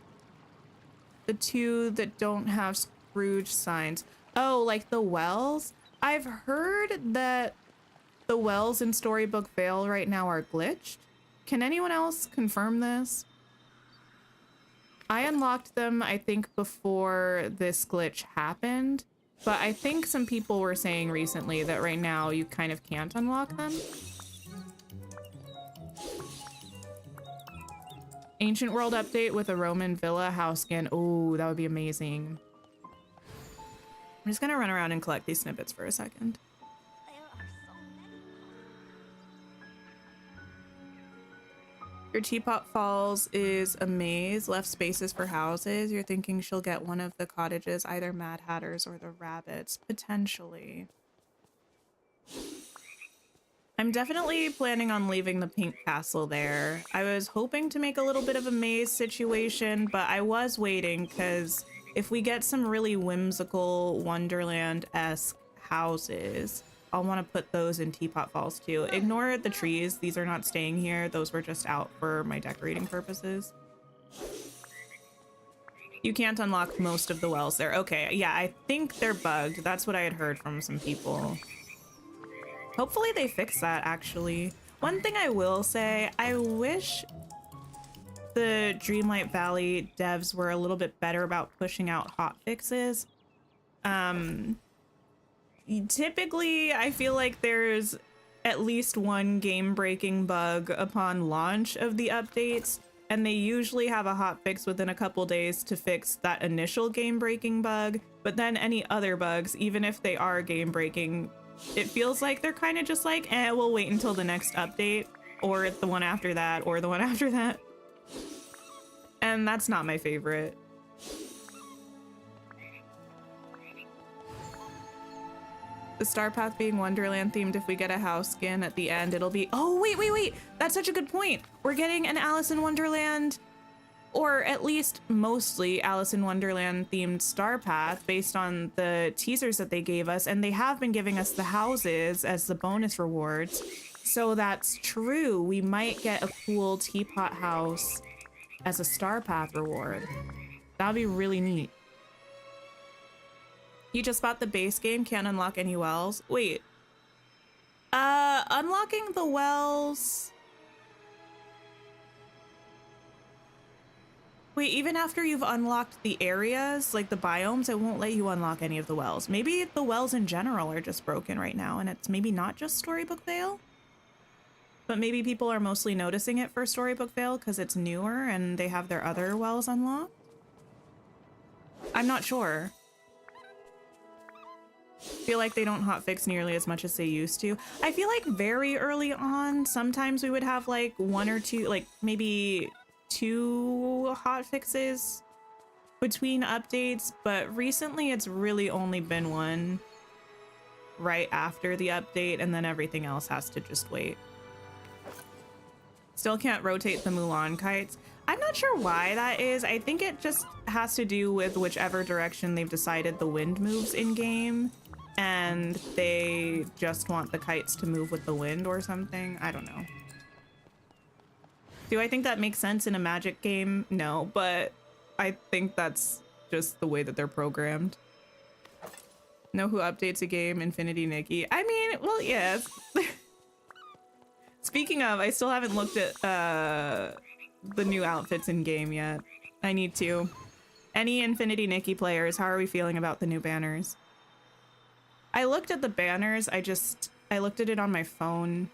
The 2 that don't have Scrooge signs. Oh, like the wells? I've heard that the wells in Storybook Vale right now are glitched. Can anyone else confirm this? I unlocked them, I think, before this glitch happened, but I think some people were saying recently that right now you kind of can't unlock them. Ancient World update with a Roman villa house skin. Oh, that would be amazing. I'm just gonna run around and collect these snippets for a second. There are so many. Your Teapot Falls is a maze, left spaces for houses. You're thinking she'll get one of the cottages, either Mad Hatters or the Rabbits, potentially. I'm definitely planning on leaving the Pink Castle there. I was hoping to make a little bit of a maze situation, but I was waiting because if we get some really whimsical Wonderland-esque houses, I'll want to put those in Teapot Falls too. Ignore the trees. These are not staying here. Those were just out for my decorating purposes. You can't unlock most of the wells there. Okay, yeah, I think they're bugged. That's what I had heard from some people. Hopefully they fix that, actually. One thing I will say, I wish the Dreamlight Valley devs were a little bit better about pushing out hotfixes. Typically, I feel like there's at least one game-breaking bug upon launch of the updates, and they usually have a hotfix within a couple days to fix that initial game-breaking bug, but then any other bugs, even if they are game-breaking, it feels like they're kind of just like, we'll wait until the next update, or the one after that, or the one after that. And that's not my favorite. The Star Path being Wonderland themed, if we get a house skin at the end, it'll be... Oh, wait. That's such a good point. We're getting an Alice in Wonderland, or at least mostly Alice in Wonderland themed Star Path based on the teasers that they gave us. And they have been giving us the houses as the bonus rewards. So that's true. We might get a cool teapot house as a Star Path reward. That'd be really neat. You just bought the base game, can't unlock any wells. Wait. Unlocking the wells... Wait, even after you've unlocked the areas, like the biomes, it won't let you unlock any of the wells. Maybe the wells in general are just broken right now, and it's maybe not just Storybook Vale? But maybe people are mostly noticing it for Storybook Vale because it's newer and they have their other wells unlocked? I'm not sure. Feel like they don't hotfix nearly as much as they used to. I feel like very early on, sometimes we would have like one or two, like maybe 2 hotfixes between updates, but recently it's really only been one right after the update, and then everything else has to just wait. Still can't rotate the Mulan kites. I'm not sure why that is. I think it just has to do with whichever direction they've decided the wind moves in game, and they just want the kites to move with the wind or something. I don't know. Do I think that makes sense in a Magic game? No, but I think that's just the way that they're programmed. Know who updates a game? Infinity Nikki. I mean, well, yes. Speaking of, I still haven't looked at the new outfits in game yet. I need to. Any Infinity Nikki players, how are we feeling about the new banners? I looked at the banners, I looked at it on my phone.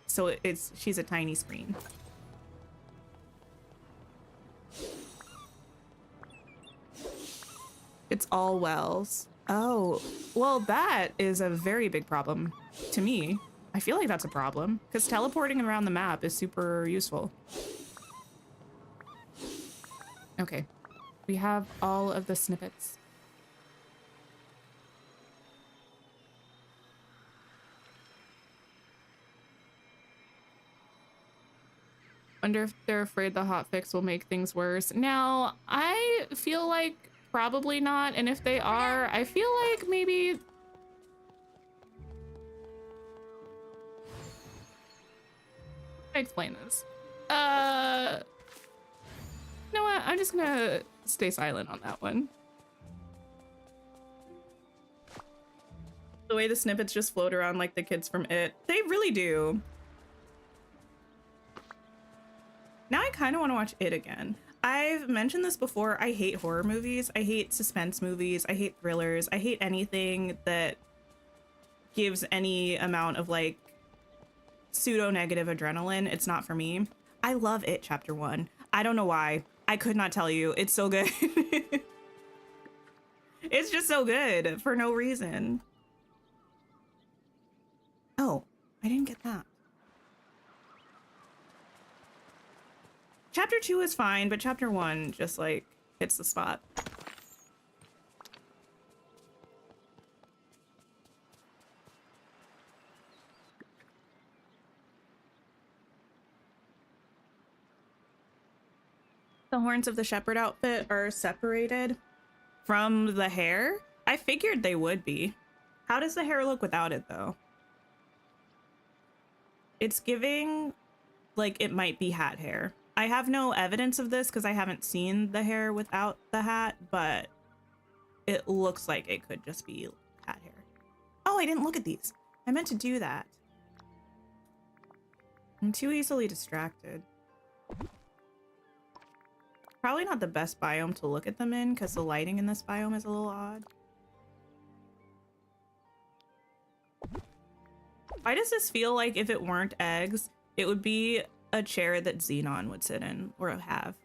So she's a tiny screen. It's all wells. Oh, well, that is a very big problem to me. I feel like that's a problem because teleporting around the map is super useful. Okay, we have all of the snippets. Wonder if they're afraid the hotfix will make things worse. Now, I feel like probably not, and if they are, I feel like maybe... How do I explain this? You know what? I'm just gonna stay silent on that one. The way the snippets just float around like the kids from It. They really do. Now I kind of want to watch It again. I've mentioned this before. I hate horror movies. I hate suspense movies. I hate thrillers. I hate anything that gives any amount of like pseudo-negative adrenaline. It's not for me. I love It Chapter 1. I don't know why. I could not tell you. It's so good. It's just so good for no reason. Oh, I didn't get that. Chapter 2 is fine, but chapter 1 just like hits the spot. The horns of the shepherd outfit are separated from the hair. I figured they would be. How does the hair look without it though? It's giving like it might be hat hair. I have no evidence of this because I haven't seen the hair without the hat, but it looks like it could just be hat hair. Oh, I didn't look at these. I meant to do that. I'm too easily distracted. Probably not the best biome to look at them in because the lighting in this biome is a little odd. Why does this feel like if it weren't eggs, it would be a chair that Xenon would sit in or have?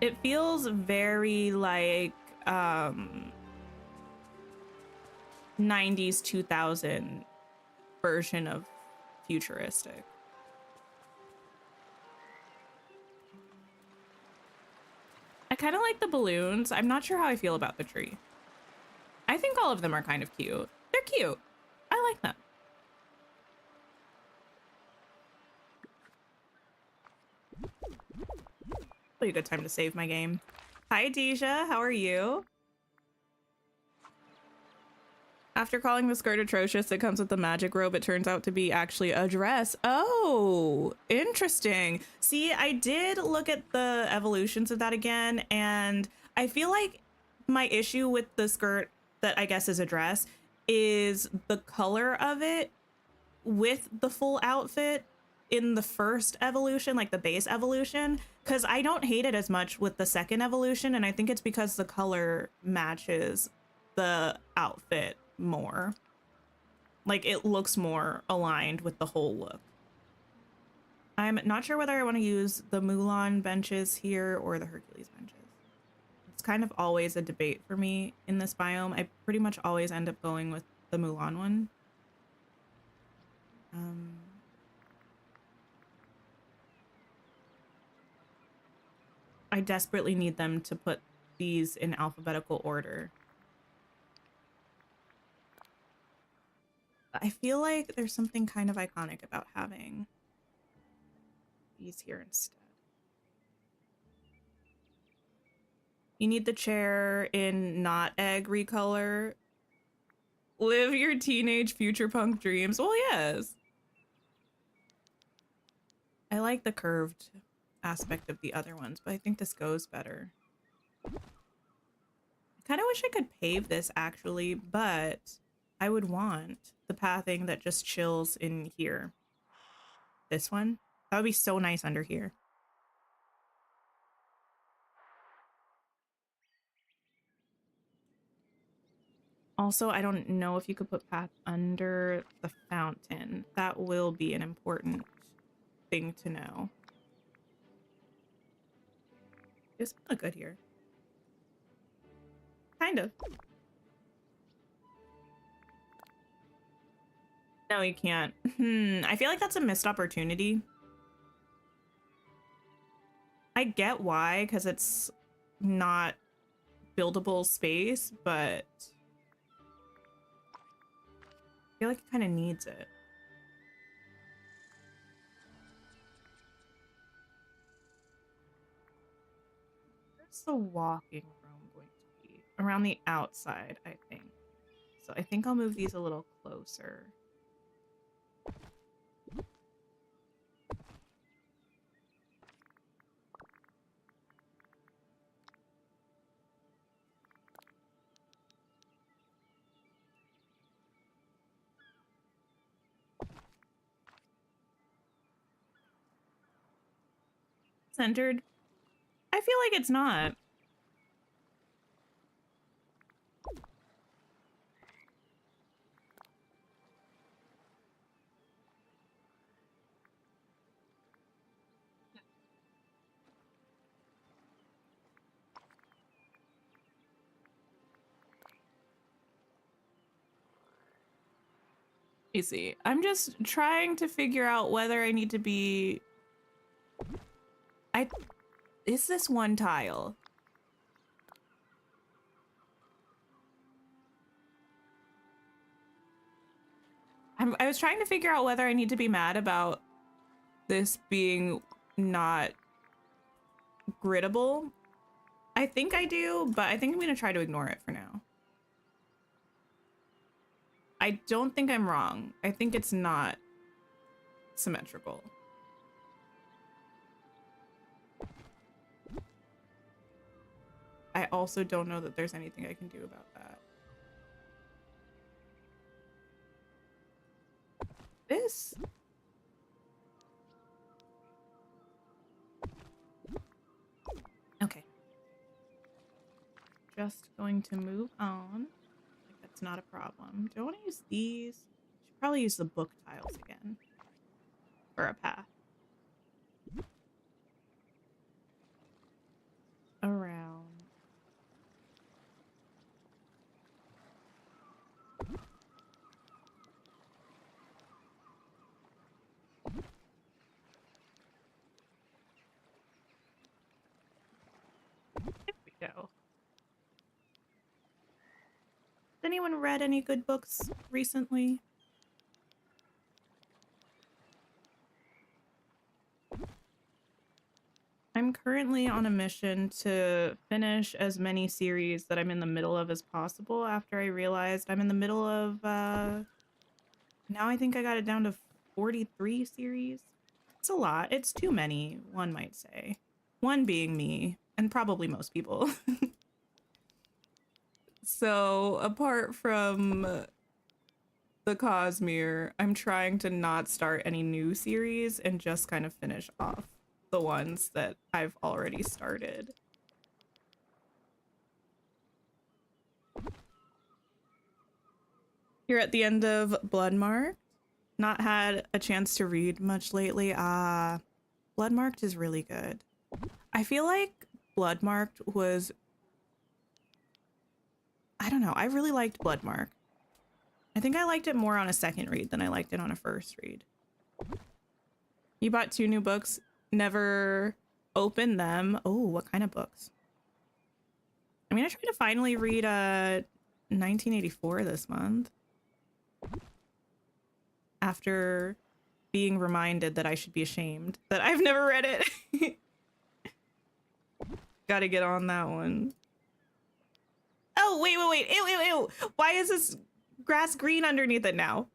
It feels very like 90s 2000 version of futuristic. I kind of like the balloons. I'm not sure how I feel about the tree. I think all of them are kind of cute. They're cute. I like them. Probably a good time to save my game. Hi, Deja. How are you? After calling the skirt atrocious that comes with the magic robe, it turns out to be actually a dress. Oh, interesting. See, I did look at the evolutions of that again, and I feel like my issue with the skirt that I guess is a dress is the color of it with the full outfit in the first evolution, like the base evolution, because I don't hate it as much with the second evolution, and I think it's because the color matches the outfit more. Like it looks more aligned with the whole look. I'm not sure whether I want to use the Mulan benches here or the Hercules benches. It's kind of always a debate for me in this biome. I pretty much always end up going with the Mulan one. I desperately need them to put these in alphabetical order. I feel like there's something kind of iconic about having these here instead. You need the chair in not egg recolor. Live your teenage future punk dreams. Well, yes. I like the curved aspect of the other ones, but I think this goes better. I kind of wish I could pave this actually, but I would want the pathing that just chills in here. This one? That would be so nice under here. Also, I don't know if you could put path under the fountain. That will be an important thing to know. It's look good here. Kind of. No, you can't. I feel like that's a missed opportunity. I get why, because it's not buildable space, but I feel like it kind of needs it. Where's the walking room going to be? Around the outside, I think. So I think I'll move these a little closer. Centered. I feel like it's not. You see, I'm just trying to figure out whether I need to be... Is this one tile? I was trying to figure out whether I need to be mad about this being not griddable. I think I do, but I think I'm gonna try to ignore it for now. I don't think I'm wrong. I think it's not symmetrical. I also don't know that there's anything I can do about that. This? Okay. Just going to move on. That's not a problem. Do I want to use these? Should probably use the book tiles again. For a path. Around. There we go. Has anyone read any good books recently? I'm currently on a mission to finish as many series that I'm in the middle of as possible after I realized I'm in the middle of, now I think I got it down to 43 series. It's a lot. It's too many, one might say. One being me, and probably most people. So, apart from the Cosmere, I'm trying to not start any new series and just kind of finish off the ones that I've already started. Here at the end of Bloodmarked. Not had a chance to read much lately. Bloodmarked is really good. I feel like Bloodmarked was... I don't know. I really liked Bloodmarked. I think I liked it more on a second read than I liked it on a first read. You bought 2 new books. Never opened them. Oh, what kind of books? I'm gonna try to finally read 1984 this month. After being reminded that I should be ashamed that I've never read it. Gotta get on that one. Oh, wait. Ew. Why is this grass green underneath it now?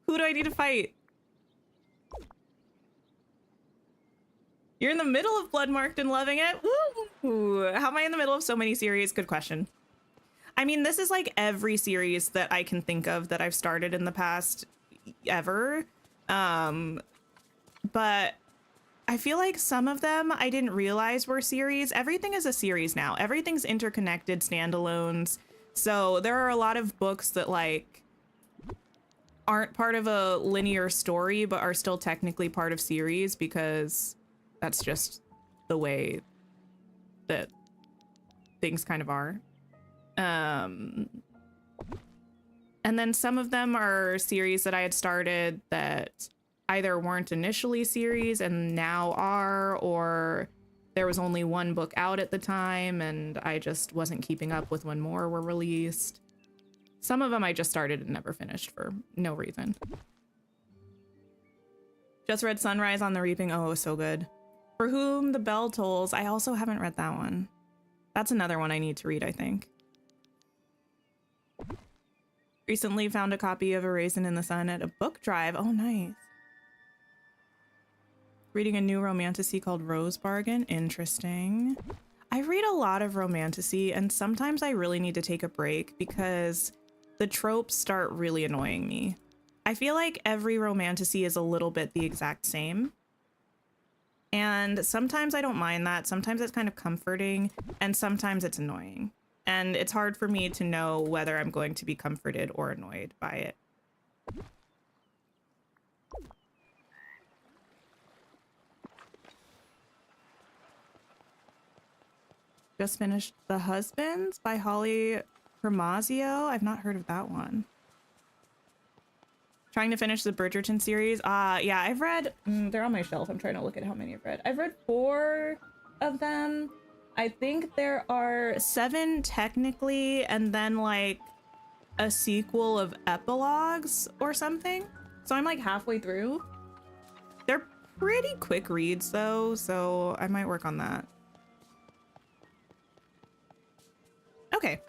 Who do I need to fight? You're in the middle of Bloodmarked and loving it? Woo! How am I in the middle of so many series? Good question. I mean, this is like every series that I can think of that I've started in the past ever. But I feel like some of them I didn't realize were series. Everything is a series now. Everything's interconnected standalones. So there are a lot of books that like aren't part of a linear story, but are still technically part of series because that's just the way that things kind of are. And then some of them are series that I had started that either weren't initially series and now are, or there was only one book out at the time and I just wasn't keeping up with when more were released. Some of them I just started and never finished for no reason. Just read Sunrise on the Reaping. Oh, it was so good. For Whom the Bell Tolls. I also haven't read that one. That's another one I need to read, I think. Recently found a copy of A Raisin in the Sun at a book drive. Oh, nice. Reading a new romantasy called Rose Bargain. Interesting. I read a lot of romantasy and sometimes I really need to take a break because the tropes start really annoying me. I feel like every romantasy is a little bit the exact same. And sometimes I don't mind that. Sometimes it's kind of comforting and sometimes it's annoying. And it's hard for me to know whether I'm going to be comforted or annoyed by it. Just finished The Husbands by Holly Hermazio. I've not heard of that one. Trying to finish the Bridgerton series. Yeah, I've read, they're on my shelf. I'm trying to look at how many I've read. I've read 4 of them. I think there are 7 technically, and then like a sequel of epilogues or something. So I'm like halfway through. They're pretty quick reads though, so I might work on that. Okay,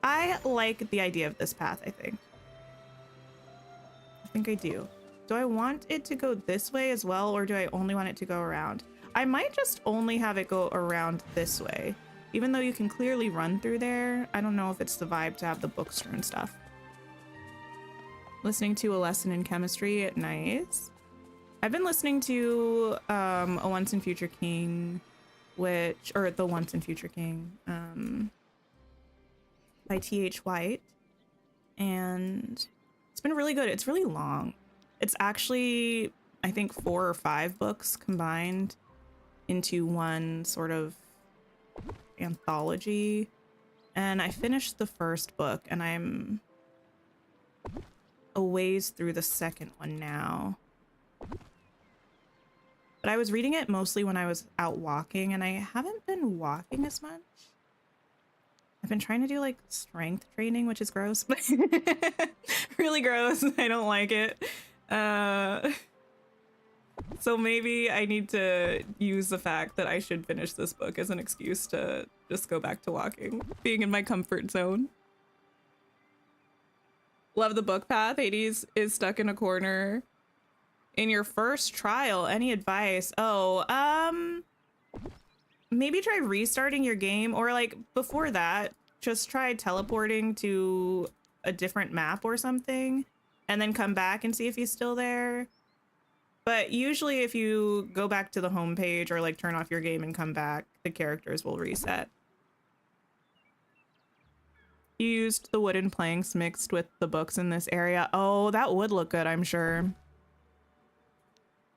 I like the idea of this path, I think. I think I do. Do I want it to go this way as well, or do I only want it to go around? I might just only have it go around this way. Even though you can clearly run through there, I don't know if it's the vibe to have the book strewn stuff. Listening to a lesson in chemistry, nice. I've been listening to A Once and Future King, The Once and Future King, by T.H. White, and it's been really good. It's really long. It's actually, I think, 4 or 5 books combined into one sort of anthology, and I finished the first book, and I'm a ways through the second one now. But I was reading it mostly when I was out walking, and I haven't been walking as much. I've been trying to do like strength training, which is gross, but really gross. I don't like it. So maybe I need to use the fact that I should finish this book as an excuse to just go back to walking, being in my comfort zone. Love the book path. Hades is stuck in a corner. In your first trial, any advice? Maybe try restarting your game, or like before that, just try teleporting to a different map or something and then come back and see if he's still there. But usually if you go back to the home page or like turn off your game and come back, the characters will reset. You used the wooden planks mixed with the books in this area. Oh, that would look good, I'm sure.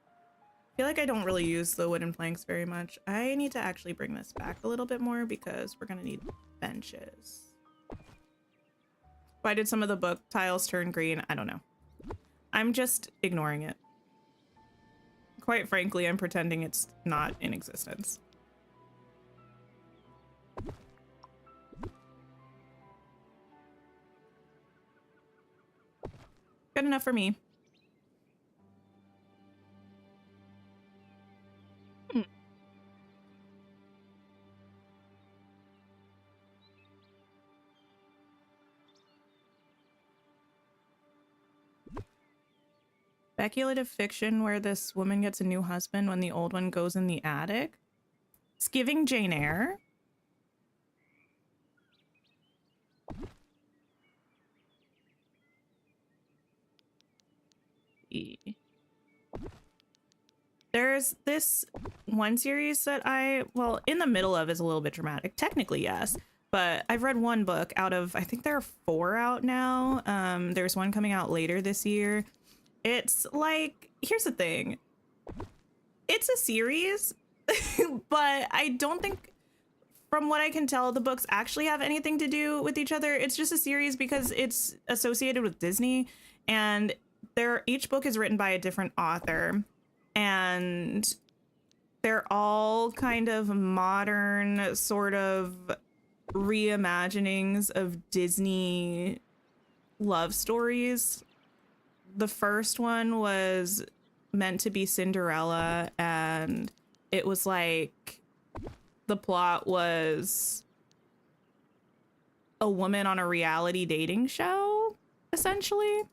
I feel like I don't really use the wooden planks very much. I need to actually bring this back a little bit more because we're gonna need benches. Why did some of the book tiles turn green? I don't know. I'm just ignoring it. Quite frankly, I'm pretending it's not in existence. Good enough for me. Speculative fiction where this woman gets a new husband when the old one goes in the attic. It's giving Jane Eyre. There's this one series that well, in the middle of is a little bit dramatic. Technically, yes. But I've read one book out of, I think there are 4 out now. There's one coming out later this year. It's like, here's the thing. It's a series, but I don't think, from what I can tell, the books actually have anything to do with each other. It's just a series because it's associated with Disney, and each book is written by a different author, and they're all kind of modern sort of reimaginings of Disney love stories. The first one was meant to be Cinderella, and it was like the plot was a woman on a reality dating show, essentially.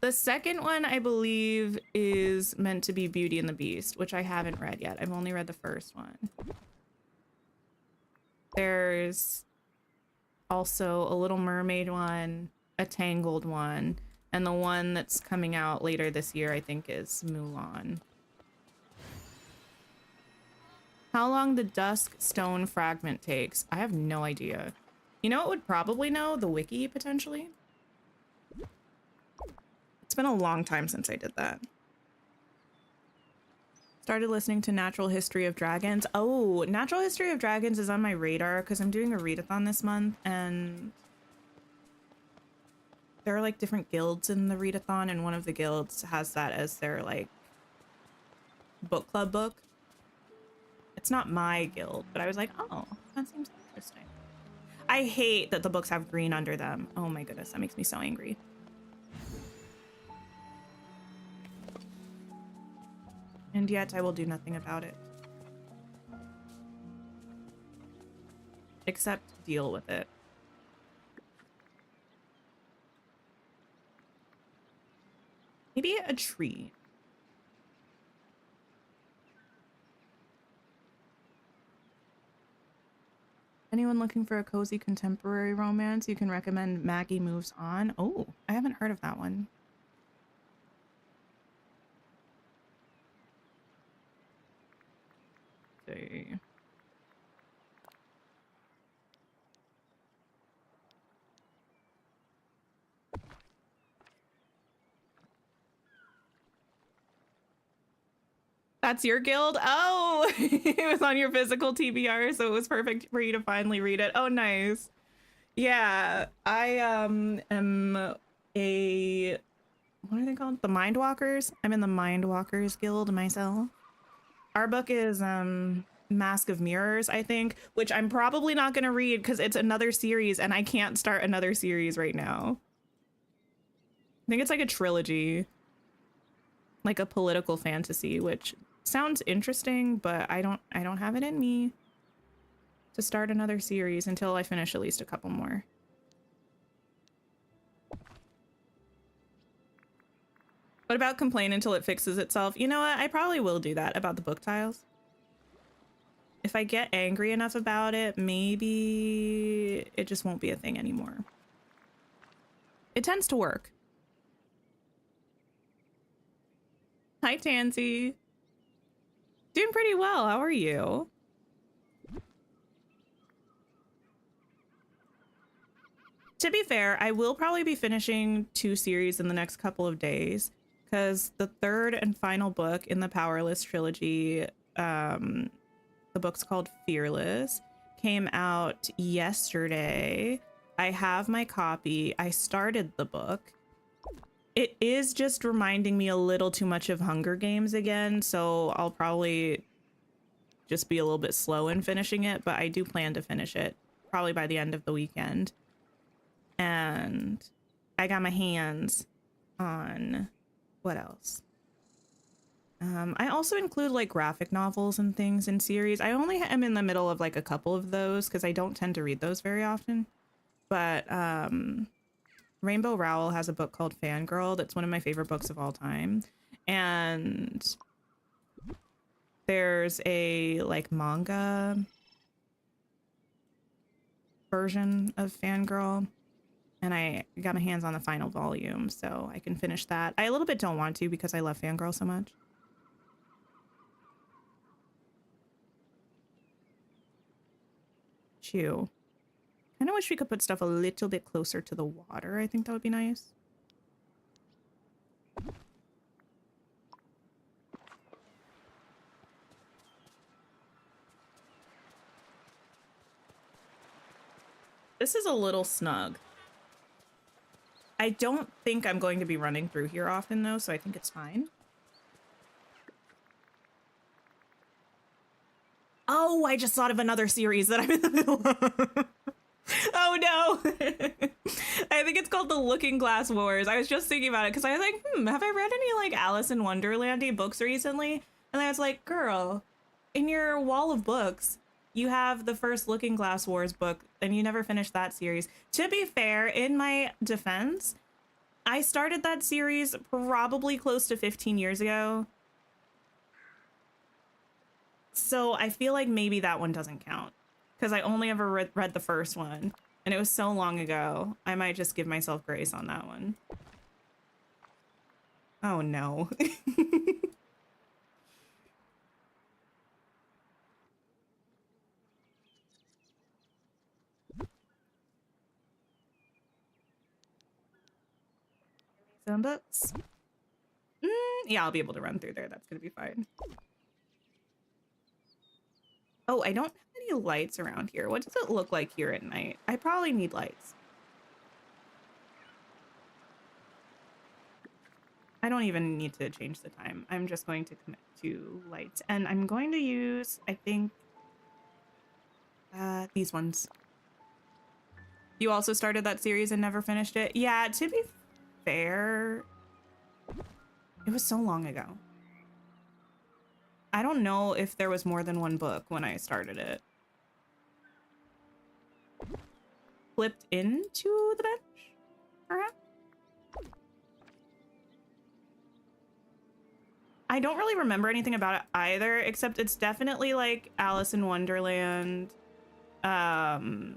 The second one, I believe, is meant to be Beauty and the Beast, which I haven't read yet. I've only read the first one. There's also a Little Mermaid one, a Tangled one, and the one that's coming out later this year, I think, is Mulan. How long the Dusk Stone fragment takes? I have no idea. You know what would probably know? The wiki, potentially. It's been a long time since I did that. Started listening to Natural History of Dragons. Oh, Natural History of Dragons is on my radar because I'm doing a readathon this month, and there are like different guilds in the readathon, and one of the guilds has that as their like book club book. It's not my guild, but I was like, oh, that seems interesting. I hate that the books have green under them. Oh my goodness, that makes me so angry. And yet I will do nothing about it. Except deal with it. Maybe a tree. Anyone looking for a cozy contemporary romance, you can recommend Maggie Moves On. Oh, I haven't heard of that one. Let's see. That's your guild? Oh, it was on your physical TBR, so it was perfect for you to finally read it. Oh, nice. Yeah, I am a, what are they called? The Mindwalkers. I'm in the Mindwalkers guild myself. Our book is Mask of Mirrors, I think, which I'm probably not going to read because it's another series and I can't start another series right now. I think it's like a trilogy, like a political fantasy, which sounds interesting, but I don't have it in me to start another series until I finish at least a couple more. What about complain until it fixes itself? You know what? I probably will do that about the book tiles. If I get angry enough about it, maybe it just won't be a thing anymore. It tends to work. Hi, Tansy. Doing pretty well. How are you? To be fair, I will probably be finishing 2 series in the next couple of days because the 3rd and final book in the Powerless trilogy, the book's called Fearless, came out yesterday. I have my copy. I started the book. It is just reminding me a little too much of Hunger Games again, so I'll probably just be a little bit slow in finishing it, but I do plan to finish it probably by the end of the weekend. And I got my hands on what else? I also include like graphic novels and things in series. I only am in the middle of like a couple of those because I don't tend to read those very often. But Rainbow Rowell has a book called Fangirl that's one of my favorite books of all time. And there's a like manga version of Fangirl. And I got my hands on the final volume, so I can finish that. I a little bit don't want to because I love Fangirl so much. Chew. I kind of wish we could put stuff a little bit closer to the water. I think that would be nice. This is a little snug. I don't think I'm going to be running through here often though, so I think it's fine. Oh, I just thought of another series that I'm in the middle of. Oh no. I think it's called The Looking Glass Wars. I was just thinking about it because I was like, have I read any like Alice in Wonderland-y books recently? And I was like, girl, in your wall of books, you have the first Looking Glass Wars book and you never finished that series. To be fair, in my defense, I started that series probably close to 15 years ago. So I feel like maybe that one doesn't count because I only ever read the first one and it was so long ago. I might just give myself grace on that one. Oh no. Some books. Yeah, I'll be able to run through there. That's gonna be fine. Oh, I don't have any lights around here. What does it look like here at night? I probably need lights. I don't even need to change the time. I'm just going to commit to lights. And I'm going to use, I think, these ones. You also started that series and never finished it? Yeah, to be fair, it was so long ago. I don't know if there was more than one book when I started it. Flipped into the bench, perhaps? I don't really remember anything about it either, except it's definitely like Alice in Wonderland. But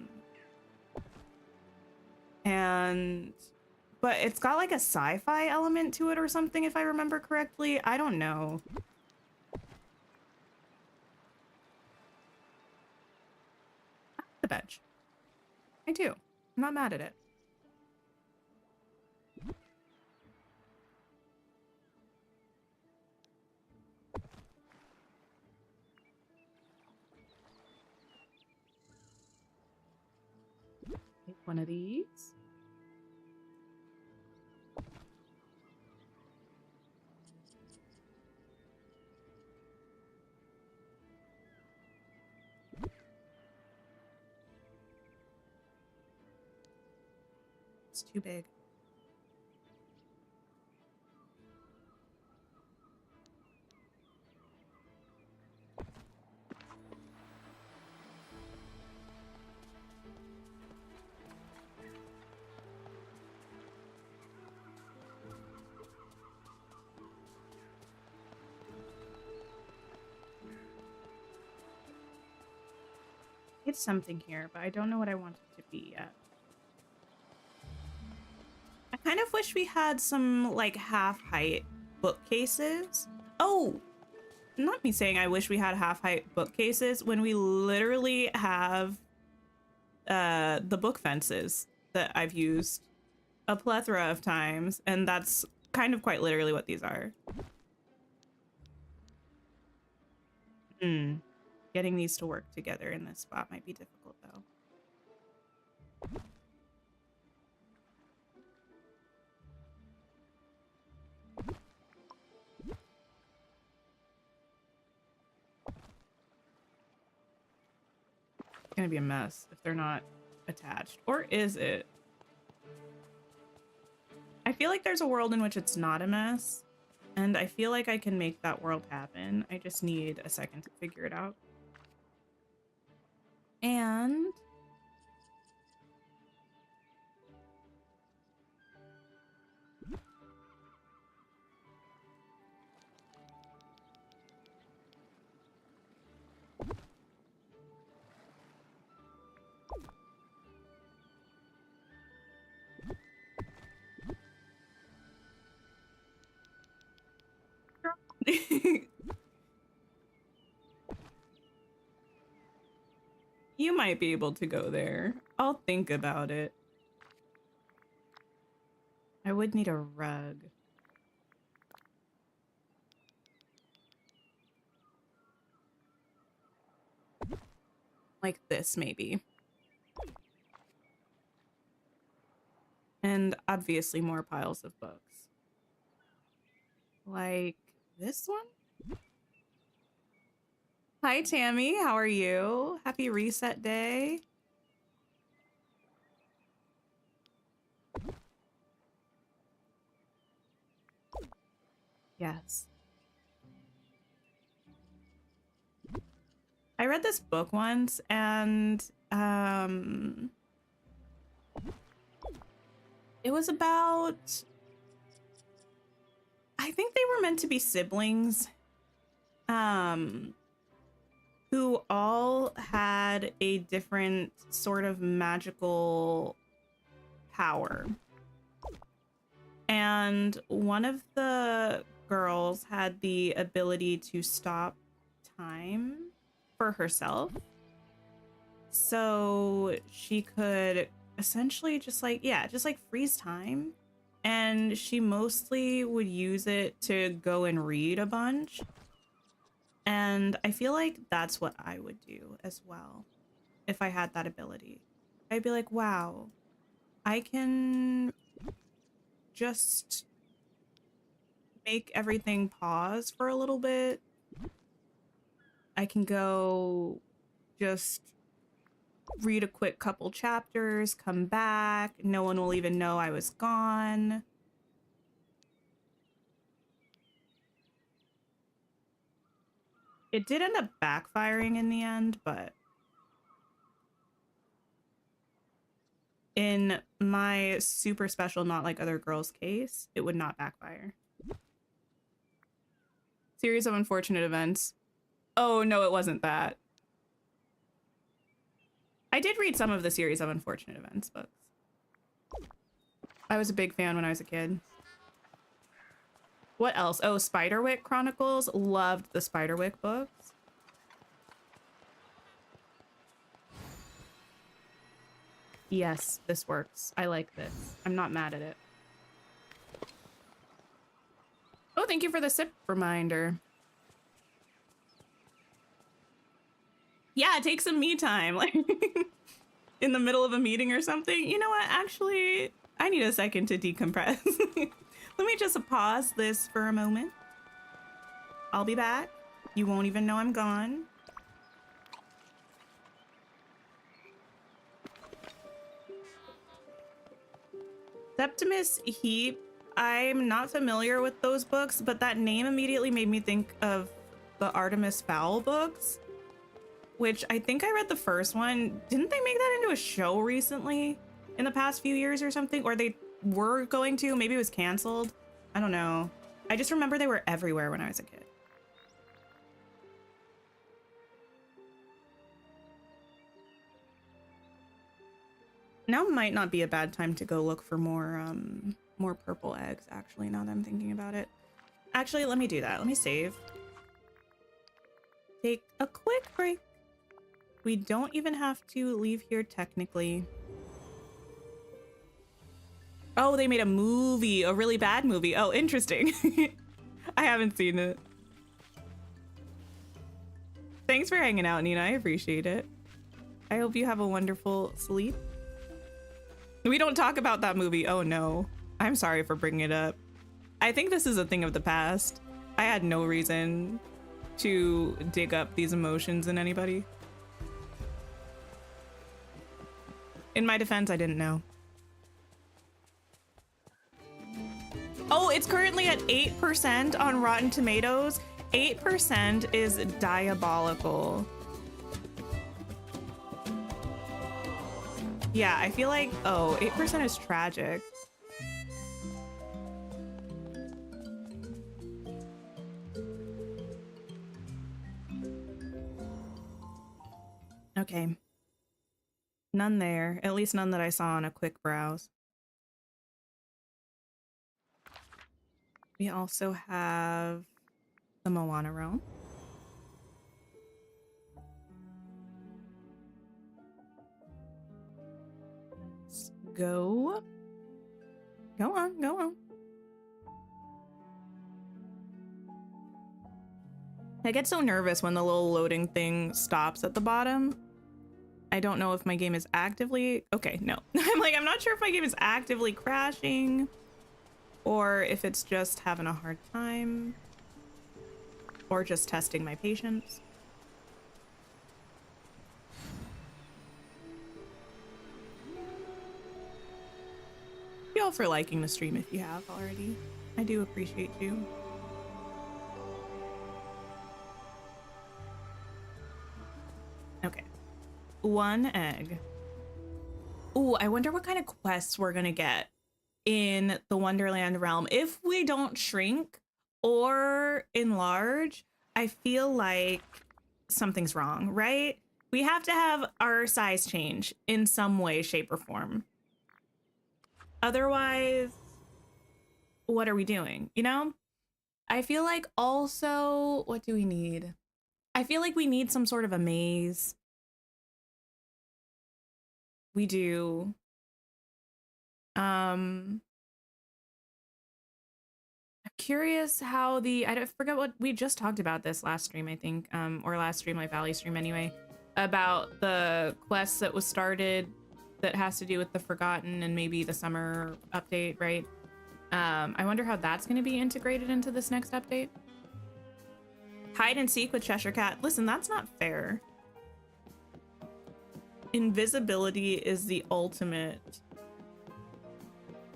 it's got like a sci-fi element to it or something, if I remember correctly. I don't know. I like the bench. I do. I'm not mad at it. Take one of these. It's too big. It's something here, but I don't know what I want it to be yet. I kind of wish we had some like half-height bookcases. Oh, not me saying I wish we had half-height bookcases when we literally have the book fences that I've used a plethora of times, and that's kind of quite literally what these are. Getting these to work together in this spot might be difficult, though. It's gonna be a mess if they're not attached. Or is it? I feel like there's a world in which it's not a mess, and I feel like I can make that world happen. I just need a second to figure it out. And you might be able to go there. I'll think about it. I would need a rug. Like this, maybe. And obviously more piles of books. Like this one? Hi, Tammy. How are you? Happy reset day. Yes. I read this book once, and it was about, I think they were meant to be siblings, who all had a different sort of magical power. And one of the girls had the ability to stop time for herself. So she could essentially just like freeze time. And she mostly would use it to go and read a bunch. And I feel like that's what I would do as well if I had that ability. I'd be like, wow, I can just make everything pause for a little bit. I can go just read a quick couple chapters, come back. No one will even know I was gone. It did end up backfiring in the end, but in my super special, not like other girls case, it would not backfire. Series of unfortunate events. Oh, no, it wasn't that. I did read some of the series of unfortunate events books. I was a big fan when I was a kid. What else? Oh, Spiderwick Chronicles. Loved the Spiderwick books. Yes, this works. I like this. I'm not mad at it. Oh, thank you for the sip reminder. Yeah, take some me time, like in the middle of a meeting or something. You know what? Actually, I need a second to decompress. Let me just pause this for a moment. I'll be back. You won't even know I'm gone. Septimus Heap. I'm not familiar with those books, but that name immediately made me think of the Artemis Fowl books, which I think I read the first one. Didn't they make that into a show recently in the past few years or something? Or they were going to, maybe it was canceled. I don't know. I just remember they were everywhere when I was a kid. Now might not be a bad time to go look for more purple eggs, actually, now that I'm thinking about it. Actually, let me do that. Let me save. Take a quick break. We don't even have to leave here technically. Oh, they made a movie, a really bad movie. Oh, interesting. I haven't seen it. Thanks for hanging out, Nina. I appreciate it. I hope you have a wonderful sleep. We don't talk about that movie. Oh no. I'm sorry for bringing it up. I think this is a thing of the past. I had no reason to dig up these emotions in anybody. In my defense, I didn't know. Oh, it's currently at 8% on Rotten Tomatoes. 8% is diabolical. Yeah, I feel like, oh, 8% is tragic. Okay. None there, at least none that I saw on a quick browse. We also have the Moana realm. Let's go. Go on, go on. I get so nervous when the little loading thing stops at the bottom. I don't know if my game is actively... Okay, no. I'm not sure if my game is actively crashing or if it's just having a hard time or just testing my patience. Thank you all for liking the stream if you have already. I do appreciate you. Okay. 1 egg. Ooh, I wonder what kind of quests we're gonna get in the Wonderland realm. If we don't shrink or enlarge, I feel like something's wrong, right? We have to have our size change in some way, shape, or form. Otherwise, what are we doing? You know? I feel like also, what do we need? I feel like we need some sort of a maze. We do. I'm curious how I forget what we just talked about this last stream, I think, or last Dreamlight Valley stream anyway, about the quest that was started that has to do with the Forgotten and maybe the summer update, right? I wonder how that's going to be integrated into this next update. Hide and seek with Cheshire Cat. Listen, that's not fair. Invisibility is the ultimate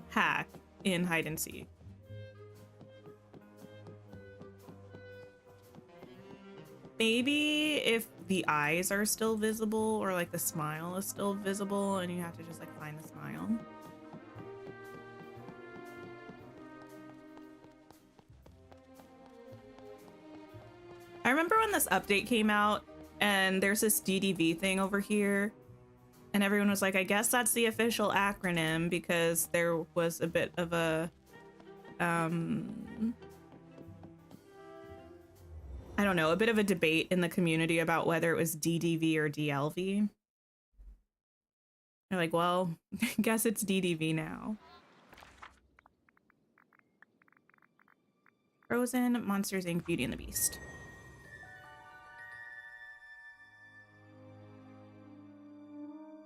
hack in hide and seek. Maybe if the eyes are still visible or like the smile is still visible and you have to just like find the smile. I remember when this update came out and there's this DDV thing over here and everyone was like, I guess that's the official acronym, because there was a bit of a I don't know, a bit of a debate in the community about whether it was DDV or DLV. They're like, well, I guess it's DDV now. Frozen, Monsters Inc., Beauty and the Beast.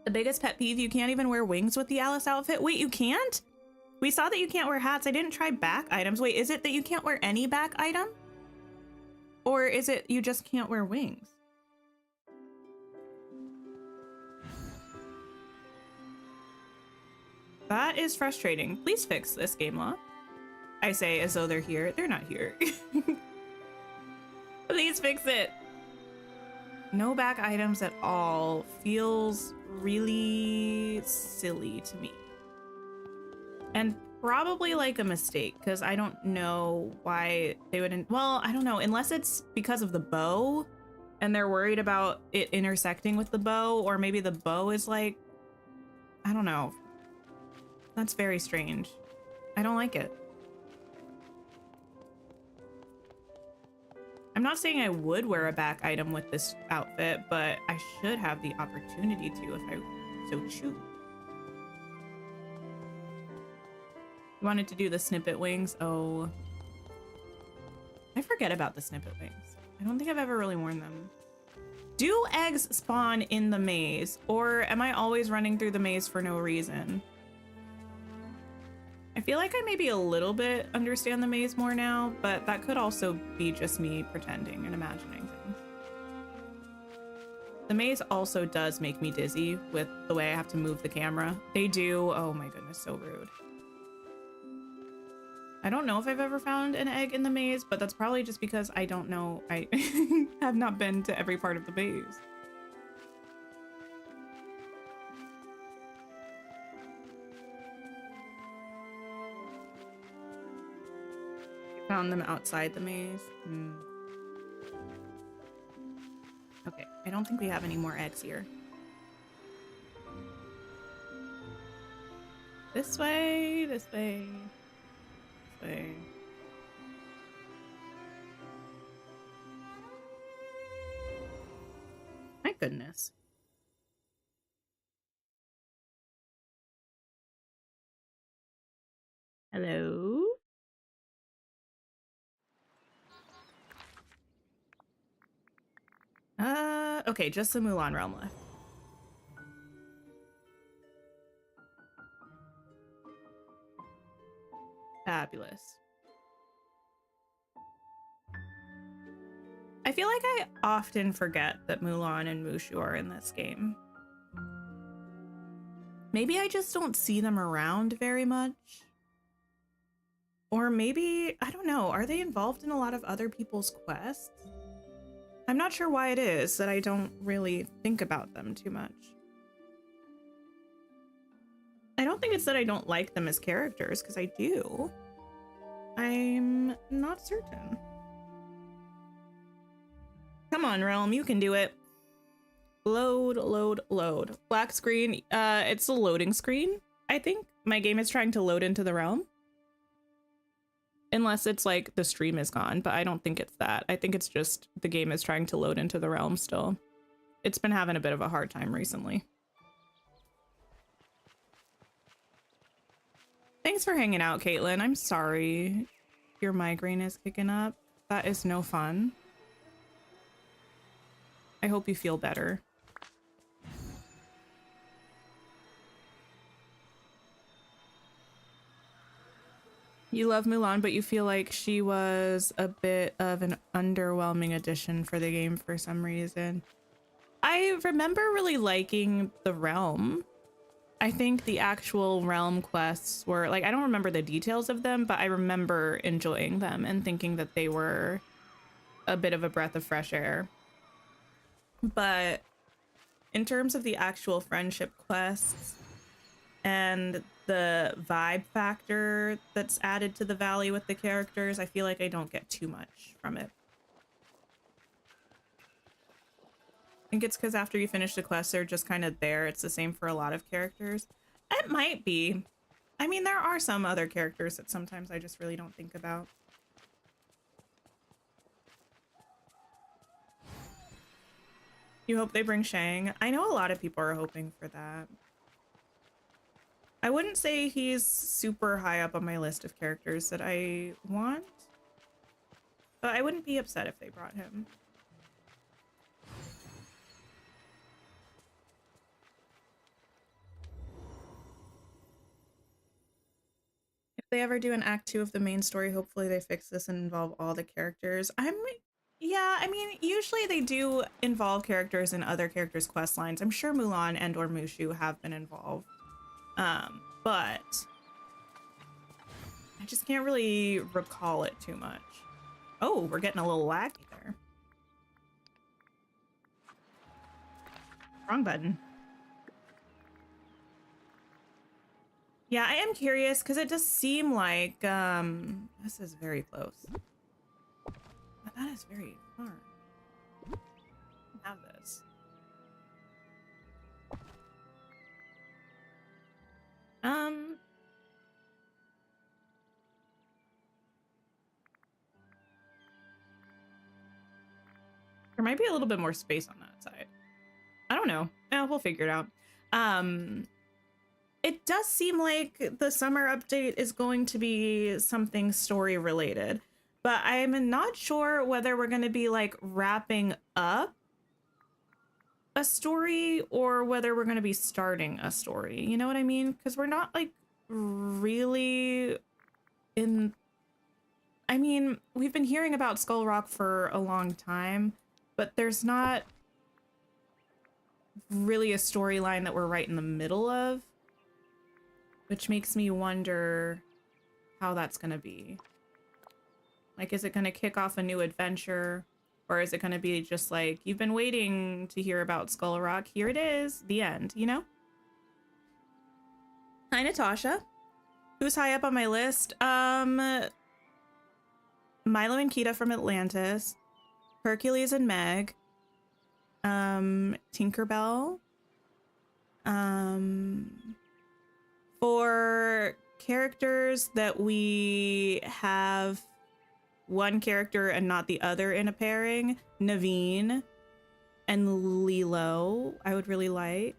The biggest pet peeve, you can't even wear wings with the Alice outfit. Wait, you can't? We saw that you can't wear hats. I didn't try back items. Wait, is it that you can't wear any back item? Or is it you just can't wear wings? That is frustrating. Please fix this, game law. I say as though they're here. They're not here. Please fix it. No back items at all feels really silly to me. And probably like a mistake, because I don't know why they wouldn't. Well, I don't know, unless it's because of the bow and they're worried about it intersecting with the bow, or maybe the bow is like, I don't know. That's very strange. I don't like it. I'm not saying I would wear a back item with this outfit, but I should have the opportunity to if I so choose. You wanted to do the snippet wings? Oh. I forget about the snippet wings. I don't think I've ever really worn them. Do eggs spawn in the maze, or am I always running through the maze for no reason? I feel like I maybe a little bit understand the maze more now, but that could also be just me pretending and imagining things. The maze also does make me dizzy with the way I have to move the camera. They do. Oh my goodness, so rude. I don't know if I've ever found an egg in the maze, but that's probably just because I don't know. I have not been to every part of the maze. Found them outside the maze. Okay, I don't think we have any more eggs here. This way, this way, this way. My goodness. Hello? Okay, just the Mulan realm left. Fabulous. I feel like I often forget that Mulan and Mushu are in this game. Maybe I just don't see them around very much. Or maybe, I don't know, are they involved in a lot of other people's quests? I'm not sure why it is that I don't really think about them too much. I don't think it's that I don't like them as characters, because I do. I'm not certain. Come on, Realm, you can do it. Load, load, load. Black screen, it's a loading screen, I think. My game is trying to load into the realm. Unless it's like the stream is gone, but I don't think it's that. I think it's just the game is trying to load into the realm still. It's been having a bit of a hard time recently. Thanks for hanging out, Caitlin. I'm sorry your migraine is kicking up. That is no fun. I hope you feel better. You love Mulan, but you feel like she was a bit of an underwhelming addition for the game for some reason. I remember really liking the realm. I think the actual realm quests were like, I don't remember the details of them, but I remember enjoying them and thinking that they were a bit of a breath of fresh air. But in terms of the actual friendship quests and the vibe factor that's added to the valley with the characters, I feel like I don't get too much from it. I think it's because after you finish the quests, they're just kind of there. It's the same for a lot of characters. It might be. I mean, there are some other characters that sometimes I just really don't think about. You hope they bring Shang? I know a lot of people are hoping for that. I wouldn't say he's super high up on my list of characters that I want, but I wouldn't be upset if they brought him. If they ever do an act 2 of the main story, hopefully they fix this and involve all the characters. Yeah, I mean, usually they do involve characters in other characters' quest lines. I'm sure Mulan and or Mushu have been involved. But I just can't really recall it too much. Oh, we're getting a little laggy there. Wrong button. Yeah, I am curious because it does seem like this is very close. But that is very far. Have this. There might be a little bit more space on that side. I don't know. Yeah, we'll figure it out. It does seem like the summer update is going to be something story related, but I'm not sure whether we're going to be like wrapping up a story or whether we're going to be starting a story. You know what I mean? Because we're not like really in... I mean, we've been hearing about Skull Rock for a long time, but there's not really a storyline that we're right in the middle of, which makes me wonder how that's going to be. Like, is it going to kick off a new adventure? Or is it going to be just like, you've been waiting to hear about Skull Rock, here it is, the end, you know? Hi, Natasha. Who's high up on my list? Milo and Kita from Atlantis. Hercules and Meg. Tinkerbell. For characters that we have one character and not the other in a pairing, Naveen and Lilo, I would really like.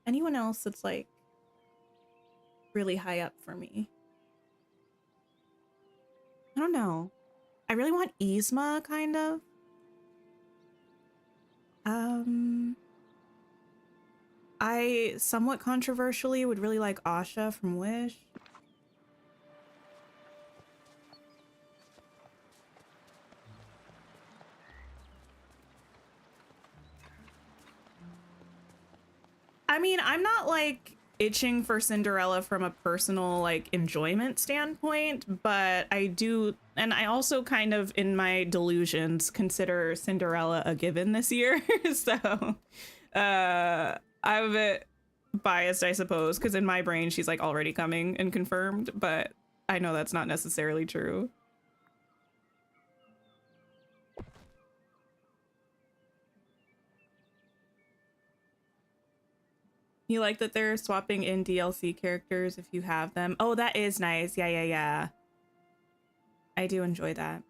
Anyone else that's like really high up for me? I don't know. I really want Yzma, kind of. I somewhat controversially would really like Asha from Wish. I mean, I'm not like itching for Cinderella from a personal like enjoyment standpoint, but I do, and I also kind of in my delusions consider Cinderella a given this year. So I'm a bit biased, I suppose, because in my brain she's like already coming and confirmed, but I know that's not necessarily true. You like that they're swapping in DLC characters if you have them? Oh, that is nice. Yeah. I do enjoy that.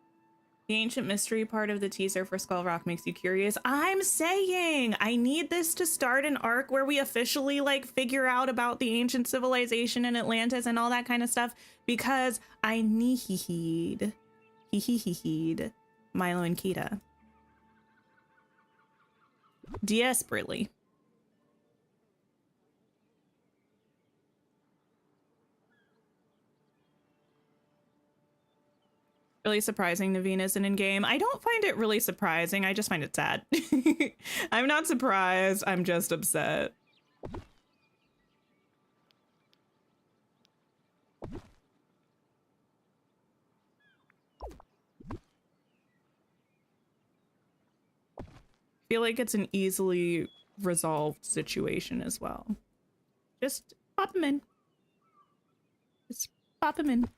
The ancient mystery part of the teaser for Skull Rock makes you curious. I'm saying I need this to start an arc where we officially like figure out about the ancient civilization in Atlantis and all that kind of stuff, because I need Milo and Kita desperately. Really surprising Naveen isn't in game. I don't find it really surprising. I just find it sad. I'm not surprised. I'm just upset. Feel like it's an easily resolved situation as well. Just pop him in. Just pop him in.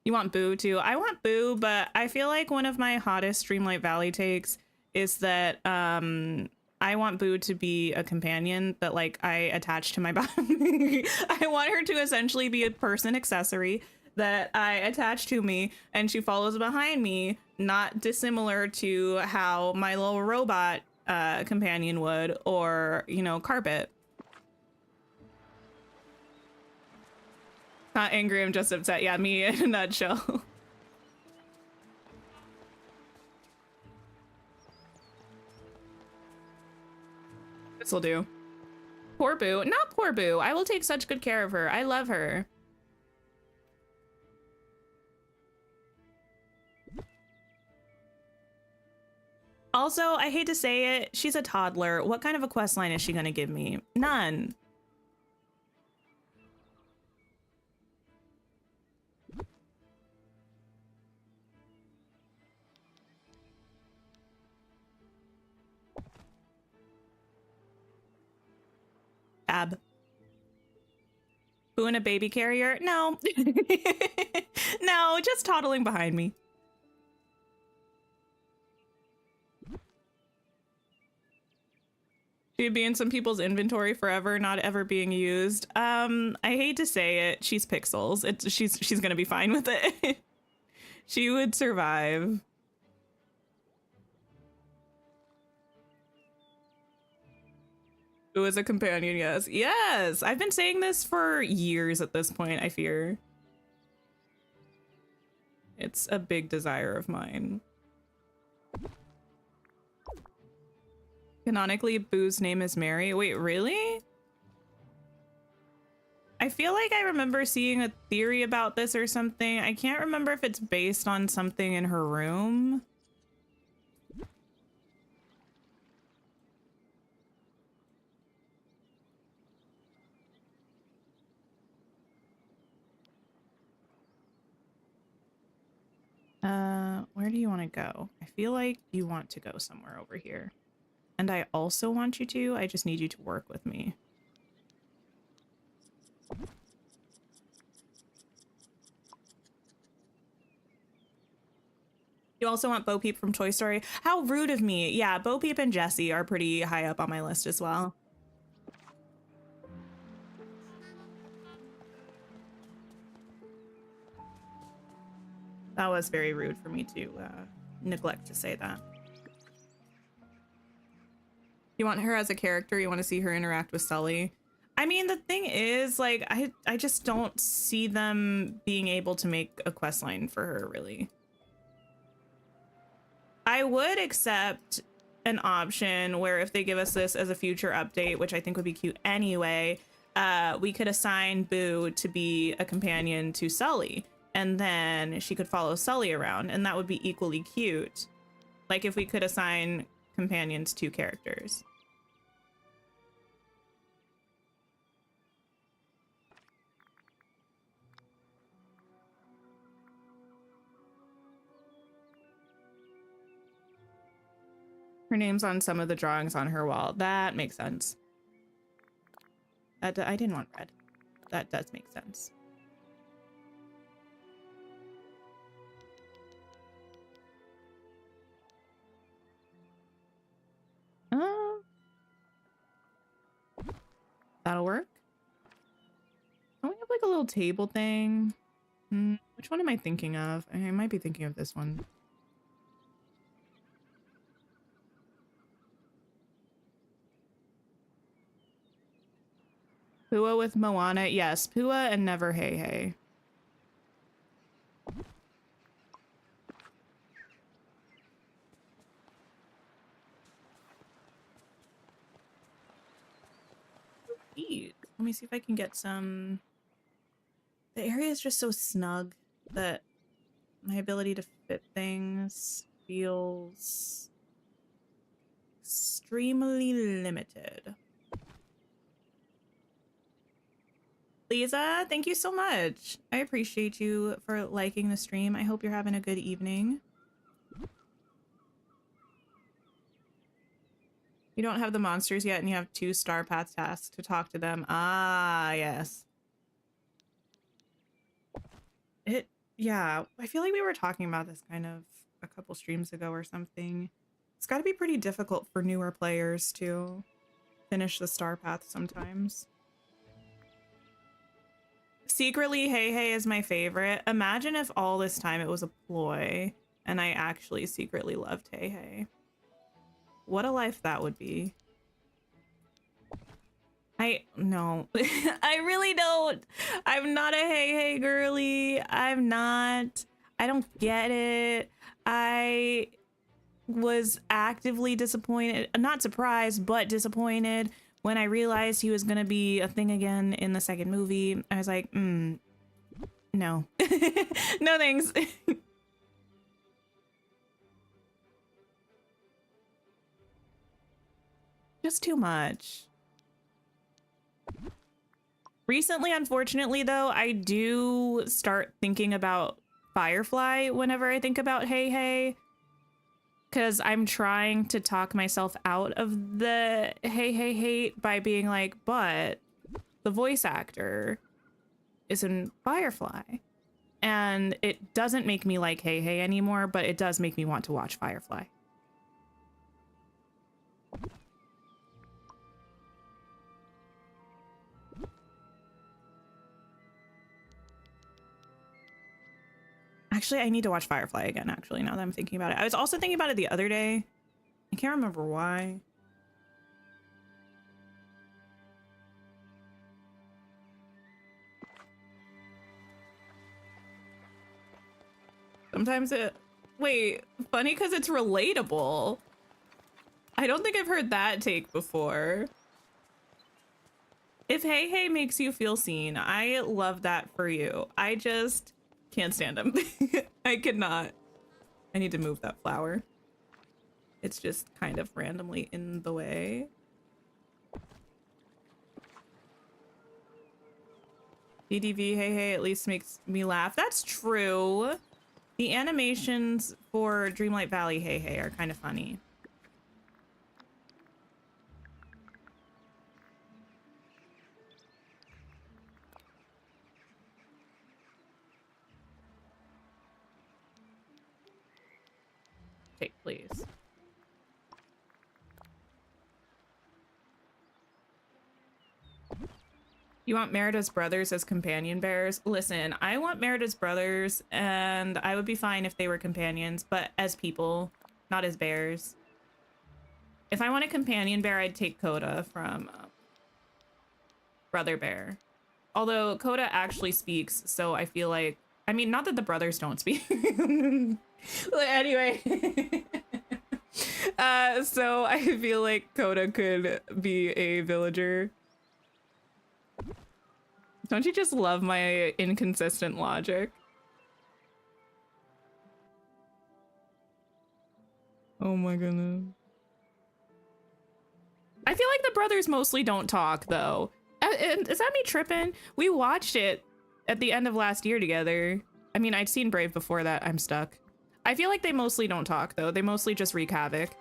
You want Boo too? I want Boo, but I feel like one of my hottest Dreamlight Valley takes is that I want Boo to be a companion that like I attach to my body. I want her to essentially be a person accessory that I attach to me and she follows behind me, not dissimilar to how my little robot companion would, or, you know, Carpet. Not angry, I'm just upset. Yeah, me in a nutshell. This'll do. Poor Boo. Not poor Boo. I will take such good care of her. I love her. Also, I hate to say it, she's a toddler. What kind of a quest line is she gonna give me? None. Ab. Boo in a baby carrier? No. No, just toddling behind me. She'd be in some people's inventory forever, not ever being used. I hate to say it, she's Pixels. She's gonna be fine with it. She would survive. Who is a companion? Yes. Yes! I've been saying this for years at this point, I fear. It's a big desire of mine. Canonically, Boo's name is Mary. Wait, really? I feel like I remember seeing a theory about this or something. I can't remember if it's based on something in her room. Where do you want to go? I feel like you want to go somewhere over here. And I also want you to. I just need you to work with me. You also want Bo Peep from Toy Story? How rude of me. Yeah, Bo Peep and Jessie are pretty high up on my list as well. That was very rude for me to neglect to say that. You want her as a character? You want to see her interact with Sully? I mean, the thing is, like, I just don't see them being able to make a quest line for her, really. I would accept an option where if they give us this as a future update, which I think would be cute anyway, we could assign Boo to be a companion to Sully, and then she could follow Sully around, and that would be equally cute. Like if we could assign companions to characters. Her name's on some of the drawings on her wall. That makes sense. I didn't want red. That does make sense. That'll work. Don't we have like a little table thing? Which one am I thinking of? I might be thinking of this one. Pua with Moana. Yes, Pua and Never Hey Hey. Let me see if I can get some. The area is just so snug that My ability to fit things feels extremely limited. Lisa, thank you so much. I appreciate you for liking the stream. I hope you're having a good evening. You don't have the monsters yet, and you have 2 Star Path tasks to talk to them. Ah, yes. Yeah, I feel like we were talking about this kind of a couple streams ago or something. It's got to be pretty difficult for newer players to finish the Star Path sometimes. Secretly, Hey Hey is my favorite. Imagine if all this time it was a ploy and I actually secretly loved Hey Hey. What a life that would be. No, I really don't. I'm not a Hey Hey girly. I'm not. I don't get it. I was actively disappointed, not surprised, but disappointed when I realized he was gonna be a thing again in the second movie. I was like, no. No thanks. Just too much. Recently, unfortunately, though, I do start thinking about Firefly whenever I think about Hey Hey. Because I'm trying to talk myself out of the Hey Hey hate by being like, but the voice actor is in Firefly. And it doesn't make me like Hey Hey anymore, but it does make me want to watch Firefly. Actually, I need to watch Firefly again, actually, now that I'm thinking about it. I was also thinking about it the other day. I can't remember why. Sometimes it... Wait, funny because it's relatable. I don't think I've heard that take before. If Hey Hey makes you feel seen, I love that for you. I just can't stand him. I cannot. I need to move that flower. It's just kind of randomly in the way. DDV Hey Hey at least makes me laugh. That's true. The animations for Dreamlight Valley Hey Hey are kind of funny. Take, please. You want Merida's brothers as companion bears? Listen, I want Merida's brothers, and I would be fine if they were companions, but as people, not as bears. If I want a companion bear, I'd take Coda from Brother Bear. Although Coda actually speaks, so I feel like... I mean, not that the brothers don't speak. Anyway. So I feel like Coda could be a villager. Don't you just love my inconsistent logic? Oh my goodness. I feel like the brothers mostly don't talk, though. Is that me tripping? We watched it at the end of last year together. I mean, I'd seen Brave before that. I'm stuck. I feel like they mostly don't talk, though. They mostly just wreak havoc.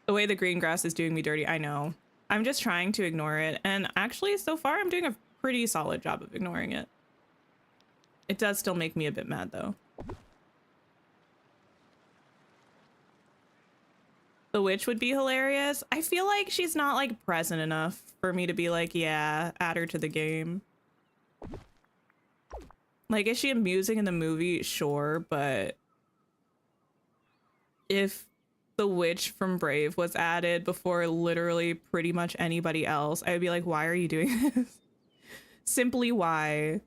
The way the green grass is doing me dirty, I know. I'm just trying to ignore it. And actually, so far, I'm doing a pretty solid job of ignoring it. It does still make me a bit mad, though. The witch would be hilarious. I feel like she's not, like, present enough for me to be like, yeah, add her to the game. Like, is she amusing in the movie? Sure, but if the witch from Brave was added before literally pretty much anybody else, I would be like, why are you doing this? Simply why?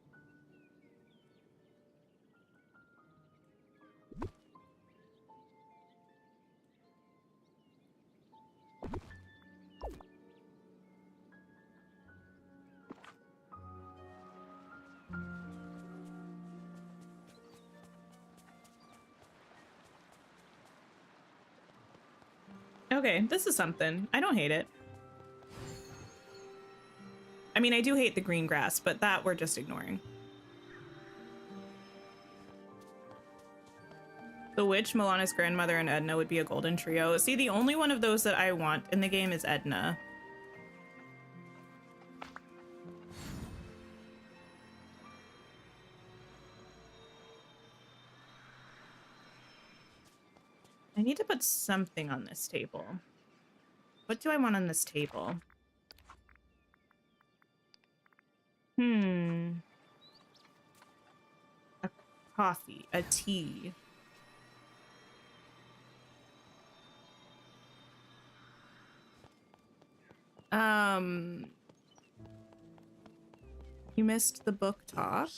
Okay, this is something. I don't hate it. I mean, I do hate the green grass, but that we're just ignoring. The witch, Milana's grandmother, and Edna would be a golden trio. See, the only one of those that I want in the game is Edna. I need to put something on this table. What do I want on this table? A coffee, a tea. You missed the book talk.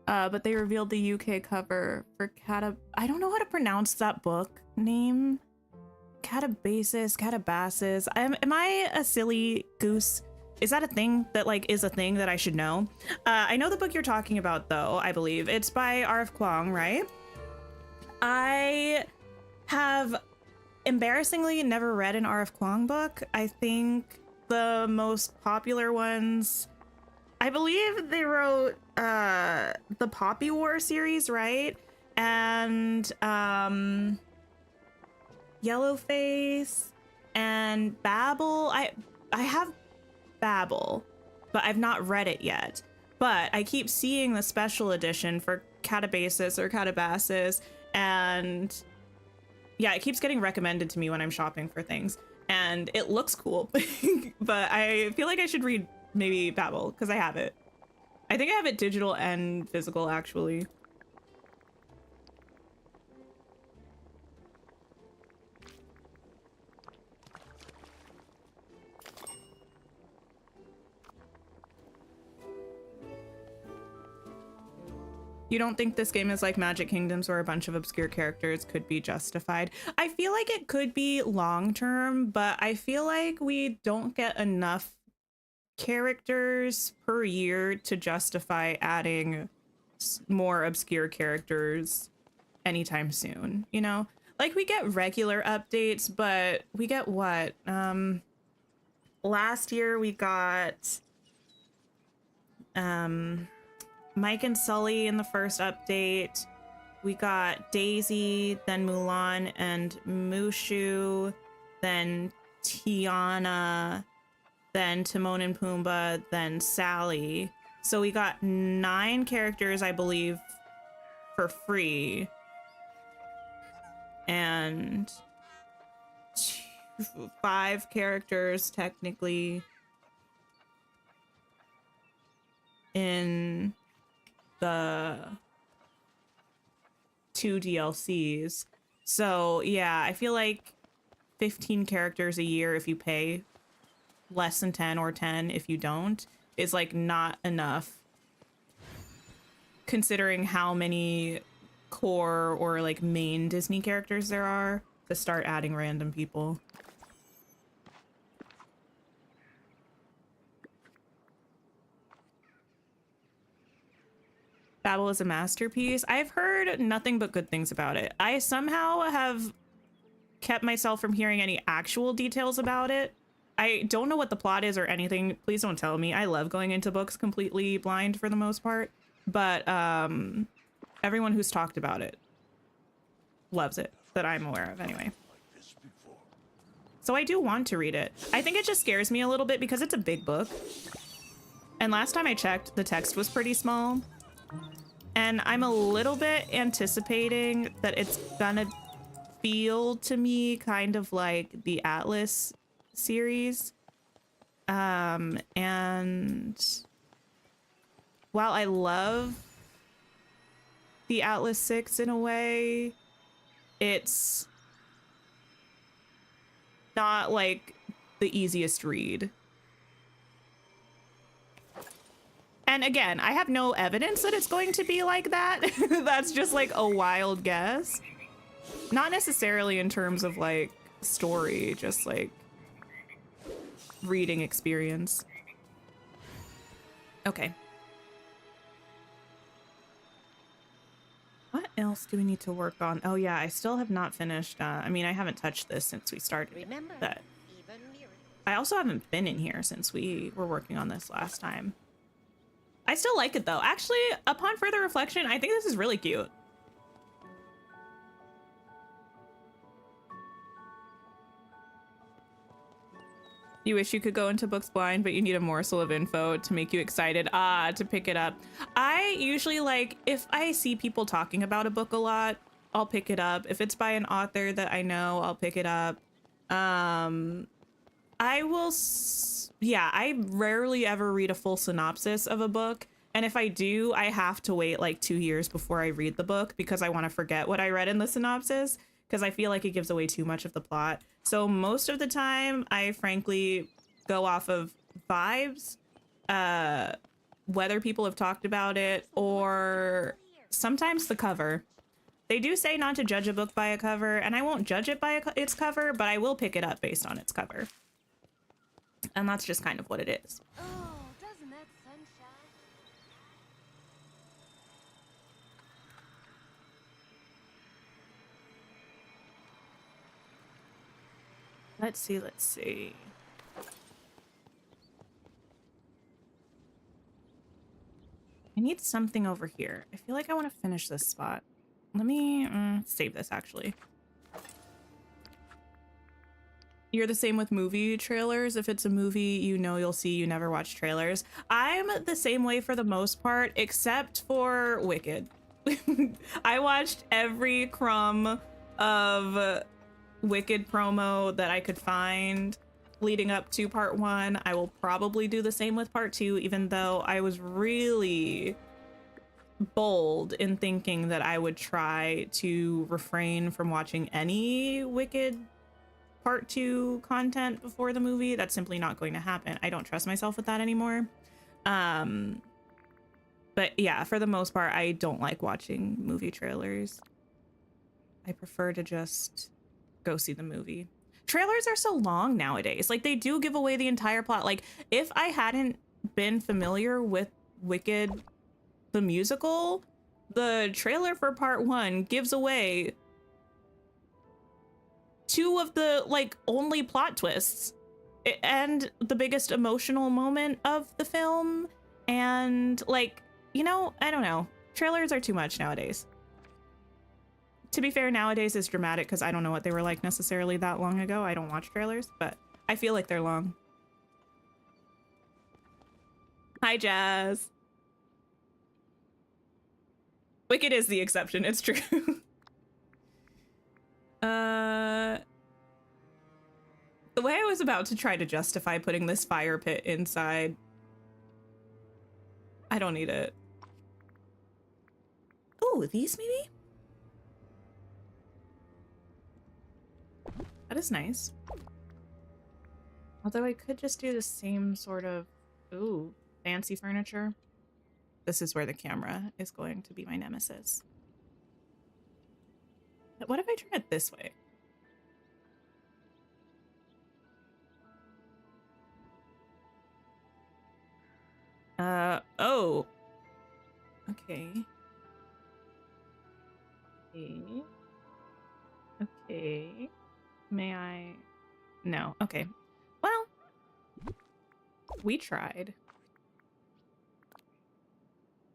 But they revealed the UK cover for I don't know how to pronounce that book name. Catabasis. Am I a silly goose? Is that a thing that like is a thing that I should know? I know the book you're talking about though, I believe. It's by R.F. Kuang, right? I have embarrassingly never read an R.F. Kuang book. I think the most popular ones, I believe they wrote the Poppy War series, right? And Yellowface and Babel. I have Babel, but I've not read it yet. But I keep seeing the special edition for Catabasis, and yeah, it keeps getting recommended to me when I'm shopping for things, and it looks cool. But I feel like I should read maybe Babel because I have it. I think I have it digital and physical, actually. You don't think this game is like Magic Kingdoms where a bunch of obscure characters could be justified? I feel like it could be long term, but I feel like we don't get enough characters per year to justify adding more obscure characters anytime soon, you know? Like we get regular updates, but we get what? Last year we got Mike and Sully in the first update. We got Daisy, then Mulan and Mushu, then Tiana, then Timon and Pumbaa, then Sally. So we got 9 characters, I believe, for free. And 5 characters, technically, in the 2 DLCs. So yeah, I feel like 15 characters a year if you pay, less than 10 or 10 if you don't, is like not enough considering how many core or like main Disney characters there are to start adding random people. Babel is a masterpiece. I've heard nothing but good things about it. I somehow have kept myself from hearing any actual details about it. I don't know what the plot is or anything. Please don't tell me. I love going into books completely blind for the most part, but everyone who's talked about it loves it, that I'm aware of anyway. So I do want to read it. I think it just scares me a little bit because it's a big book. And last time I checked, the text was pretty small. And I'm a little bit anticipating that it's gonna feel to me kind of like the Atlas series. And while I love the Atlas 6 in a way, it's not like the easiest read. And again, I have no evidence that it's going to be like that. That's just like a wild guess. Not necessarily in terms of like story, just like reading experience. Okay. What? else do we need to work on? Oh yeah, I still have not finished. I mean, I haven't touched this since we started. Remember, But even miracles. I also haven't been in here since we were working on this last time. I still like it though. Actually, upon further reflection, I think this is really cute. You wish you could go into books blind, but you need a morsel of info to make you excited to pick it up. I usually like, if I see people talking about a book a lot, I'll pick it up. If it's by an author that I know, I'll pick it up. I rarely ever read a full synopsis of a book. And if I do, I have to wait like 2 years before I read the book because I want to forget what I read in the synopsis because I feel like it gives away too much of the plot. So most of the time, I frankly go off of vibes, whether people have talked about it, or sometimes the cover. They do say not to judge a book by a cover, and I won't judge it by its cover, but I will pick it up based on its cover. And that's just kind of what it is. Oh, doesn't that sunshine? Let's see. I need something over here. I feel like I want to finish this spot. Let me save this, actually. You're the same with movie trailers. If it's a movie you know you'll see, you never watch trailers. I'm the same way for the most part, except for Wicked. I watched every crumb of Wicked promo that I could find leading up to part 1. I will probably do the same with part 2, even though I was really bold in thinking that I would try to refrain from watching any Wicked part 2 content before the movie. That's simply not going to happen. I don't trust myself with that anymore. But yeah, for the most part, I don't like watching movie trailers. I prefer to just go see the movie. Trailers are so long nowadays. Like, they do give away the entire plot. Like, if I hadn't been familiar with Wicked the musical, the trailer for part 1 gives away 2 of the like only plot twists and the biggest emotional moment of the film. And like, you know, I don't know. Trailers are too much nowadays. To be fair, nowadays is dramatic because I don't know what they were like necessarily that long ago. I don't watch trailers, but I feel like they're long. Hi, Jazz. Wicked is the exception. It's true. The way I was about to try to justify putting this fire pit inside. I don't need it. Ooh, these maybe? That is nice. Although I could just do the same sort of, ooh, fancy furniture. This is where the camera is going to be my nemesis. What if I turn it this way? Oh. Okay. Okay. May I? No. Okay. Well, we tried.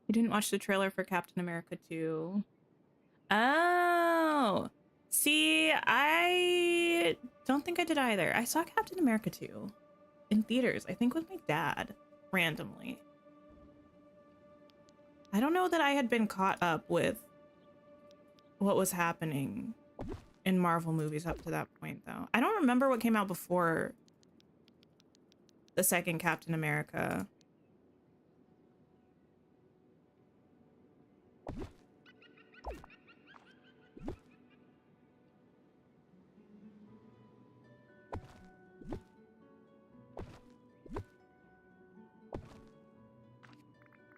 You didn't watch the trailer for Captain America 2. Oh. See, I don't think I did either. I saw Captain America 2 in theaters, I think with my dad, randomly. I don't know that I had been caught up with what was happening in Marvel movies up to that point, though. I don't remember what came out before the second Captain America.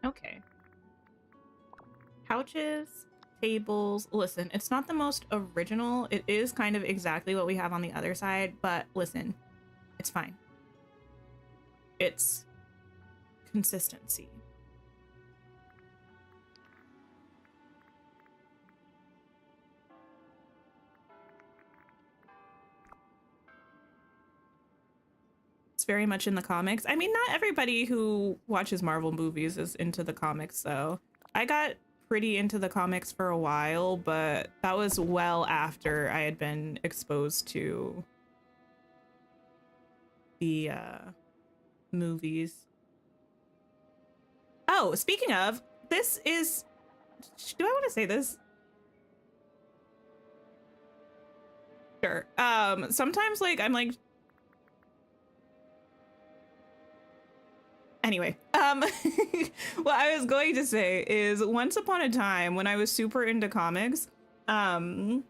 Okay. Couches, tables. Listen, it's not the most original. It is kind of exactly what we have on the other side, but listen, it's fine. It's consistency. It's very much in the comics. I mean, not everybody who watches Marvel movies is into the comics, though. I got pretty into the comics for a while, but that was well after I had been exposed to the movies. Oh, speaking of, this is... Do I want to say this? Sure. Sometimes, like, I'm like... Anyway, what I was going to say is once upon a time when I was super into comics, Marvel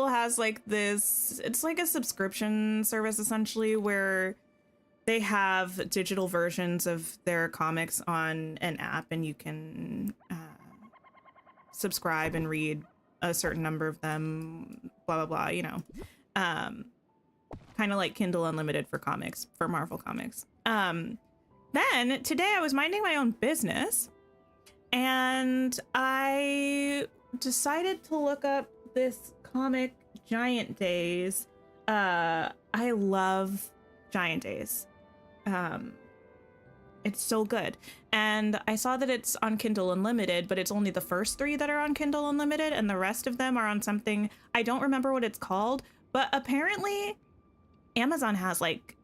has like this, it's like a subscription service essentially where they have digital versions of their comics on an app and you can subscribe and read a certain number of them, blah, blah, blah, you know. Kind of like Kindle Unlimited for comics, for Marvel comics. Then today I was minding my own business and I decided to look up this comic Giant Days. I love Giant Days. It's so good. And I saw that it's on Kindle Unlimited, but it's only the first 3 that are on Kindle Unlimited and the rest of them are on something, I don't remember what it's called, but apparently Amazon has like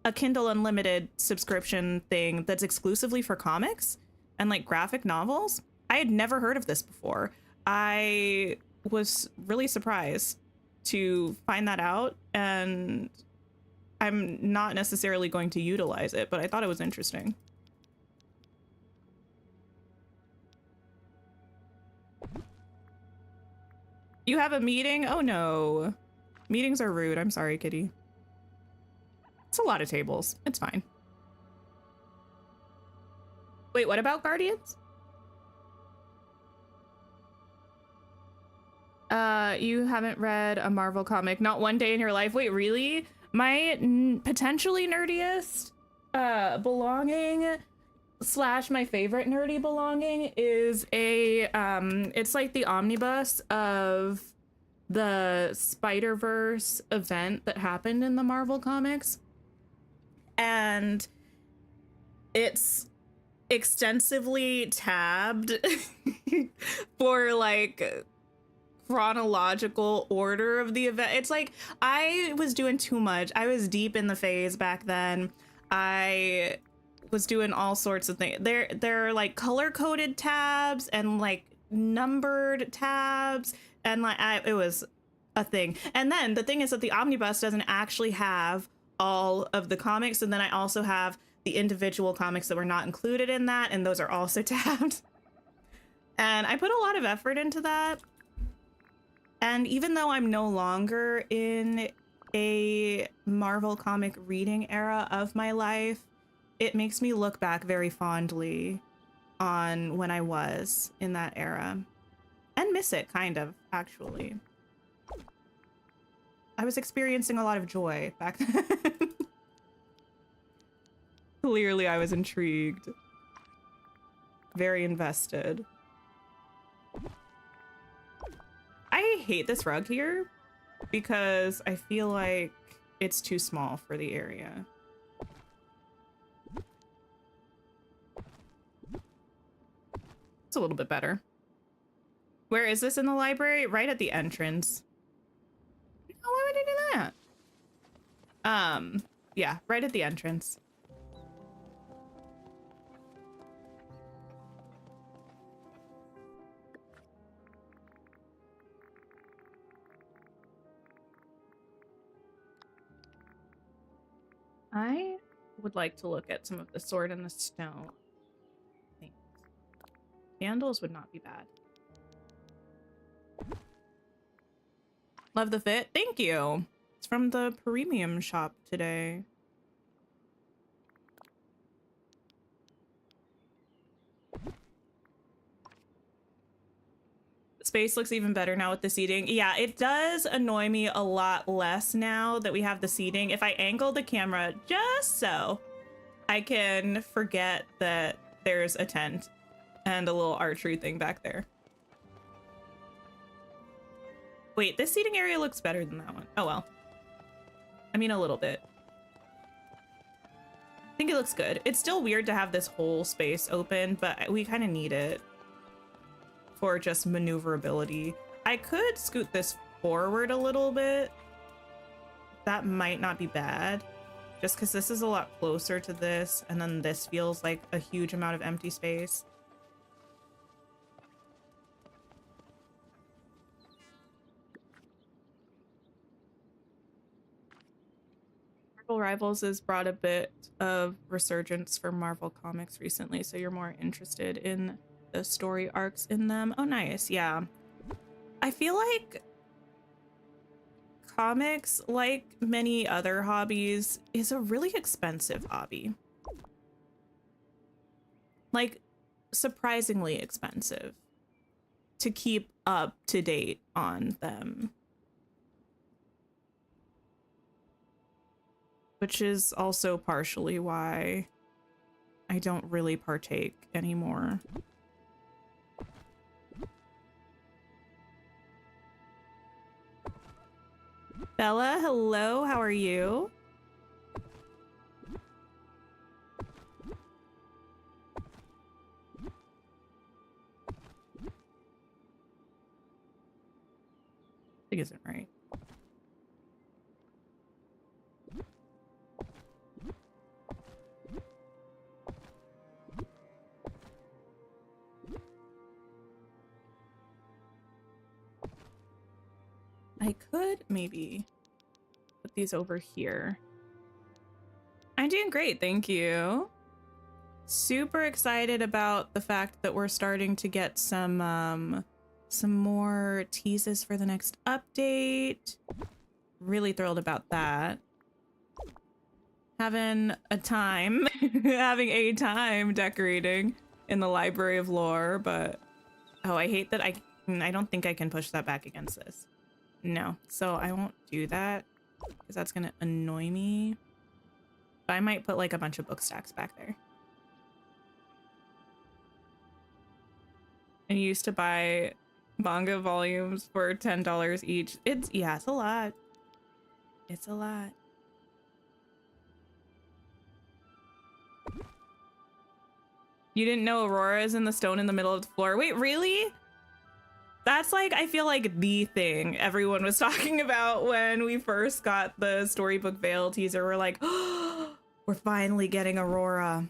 a Kindle Unlimited subscription thing that's exclusively for comics and like graphic novels. I had never heard of this before. I was really surprised to find that out, and I'm not necessarily going to utilize it, but I thought it was interesting. You have a meeting? Oh no. Meetings are rude. I'm sorry, kitty. It's a lot of tables. It's fine. Wait, what about Guardians? You haven't read a Marvel comic, not one day in your life. Wait, really? My potentially nerdiest belonging / my favorite nerdy belonging is a it's like the omnibus of the Spider-Verse event that happened in the Marvel comics. And it's extensively tabbed for like chronological order of the event. It's like I was doing too much. I was deep in the phase back then. I was doing all sorts of things. They're like color-coded tabs and like numbered tabs, and like it was a thing. And then the thing is that the omnibus doesn't actually have all of the comics, and then I also have the individual comics that were not included in that, and those are also tabbed. And I put a lot of effort into that. And even though I'm no longer in a Marvel comic reading era of my life, it makes me look back very fondly on when I was in that era. And miss it, kind of, actually. I was experiencing a lot of joy back then. Clearly, I was intrigued. Very invested. I hate this rug here because I feel like it's too small for the area. It's a little bit better. Where is this in the library? Right at the entrance. Oh, why would I do that? Yeah, right at the entrance. I would like to look at some of the Sword in the Stone things. Candles would not be bad. Love the fit. Thank you. It's from the premium shop today. Space looks even better now with the seating. Yeah, it does annoy me a lot less now that we have the seating. If I angle the camera just so, I can forget that there's a tent and a little archery thing back there. Wait, this seating area looks better than that one. Oh well. I mean, a little bit. it looks good. It's still weird to have this whole space open, but we kind of need it for just maneuverability. I could scoot this forward a little bit. That might not be bad, just because this is a lot closer to this, and then this feels like a huge amount of empty space. Marvel Rivals has brought a bit of resurgence for Marvel Comics recently, so you're more interested in the story arcs in them. Oh, nice. Yeah. I feel like comics, like many other hobbies, is a really expensive hobby. Like, surprisingly expensive to keep up to date on them. Which is also partially why I don't really partake anymore. Bella, hello, how are you? I think isn't right. I could maybe put these over here. I'm doing great, thank you. Super excited about the fact that we're starting to get some more teases for the next update. Really thrilled about that. Having a time, having a time decorating in the Library of Lore, but oh, I hate that I don't think I can push that back against this. No, so I won't do that because that's gonna annoy me. But I might put like a bunch of book stacks back there. And you used to buy manga volumes for $10 each. It's a lot. It's a lot. You didn't know Aurora is in the stone in the middle of the floor? Wait, really? That's like, I feel like the thing everyone was talking about when we first got the Storybook Veil teaser. We're like, oh, we're finally getting Aurora.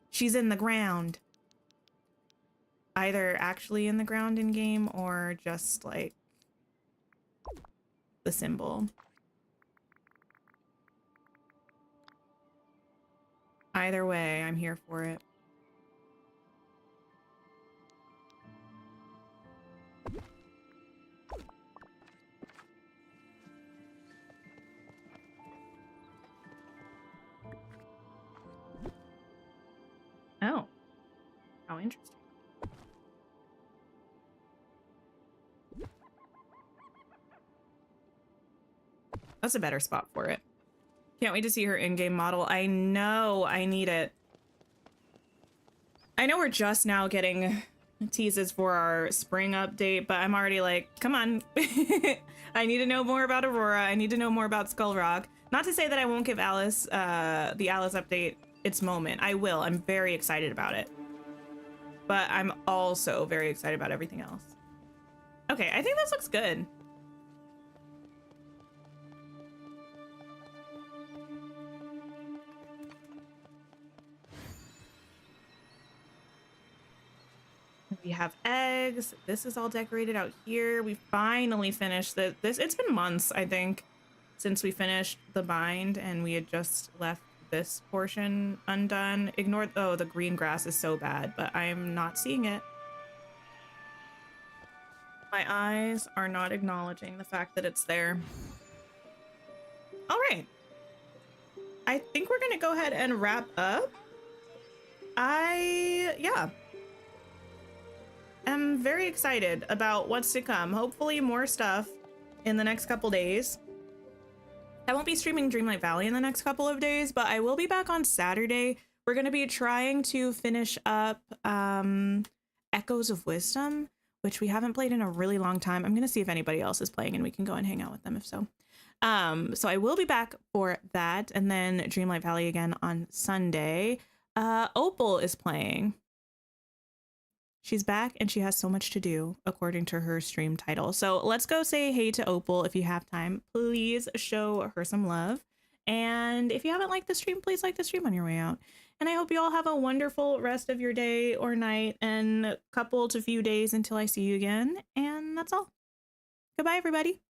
She's in the ground. Either actually in the ground in game or just like the symbol. Either way, I'm here for it. Oh, how interesting. That's a better spot for it. Can't wait to see her in-game model. I know, I need it. I know we're just now getting teases for our spring update, but I'm already like, come on. I need to know more about Aurora. I need to know more about Skull Rock. Not to say that I won't give Alice, the Alice update its moment. I will. I'm very excited about it. But I'm also very excited about everything else. Okay, I think this looks good. We have eggs. This is all decorated out here. We finally finished this. It's been months, I think, since we finished the bind, and we had just left this portion undone. Ignore, oh, the green grass is so bad, but I'm not seeing it. My eyes are not acknowledging the fact that it's there. All right. I think we're gonna go ahead and wrap up. Yeah. I'm very excited about what's to come. Hopefully more stuff in the next couple days. I won't be streaming Dreamlight Valley in the next couple of days, but I will be back on Saturday. We're going to be trying to finish up Echoes of Wisdom, which we haven't played in a really long time. I'm going to see if anybody else is playing and we can go and hang out with them if so. So I will be back for that, and then Dreamlight Valley again on Sunday. Opal is playing. She's back and she has so much to do, according to her stream title. So let's go say hey to Opal if you have time. Please show her some love. And if you haven't liked the stream, please like the stream on your way out. And I hope you all have a wonderful rest of your day or night and a couple to few days until I see you again. And that's all. Goodbye, everybody.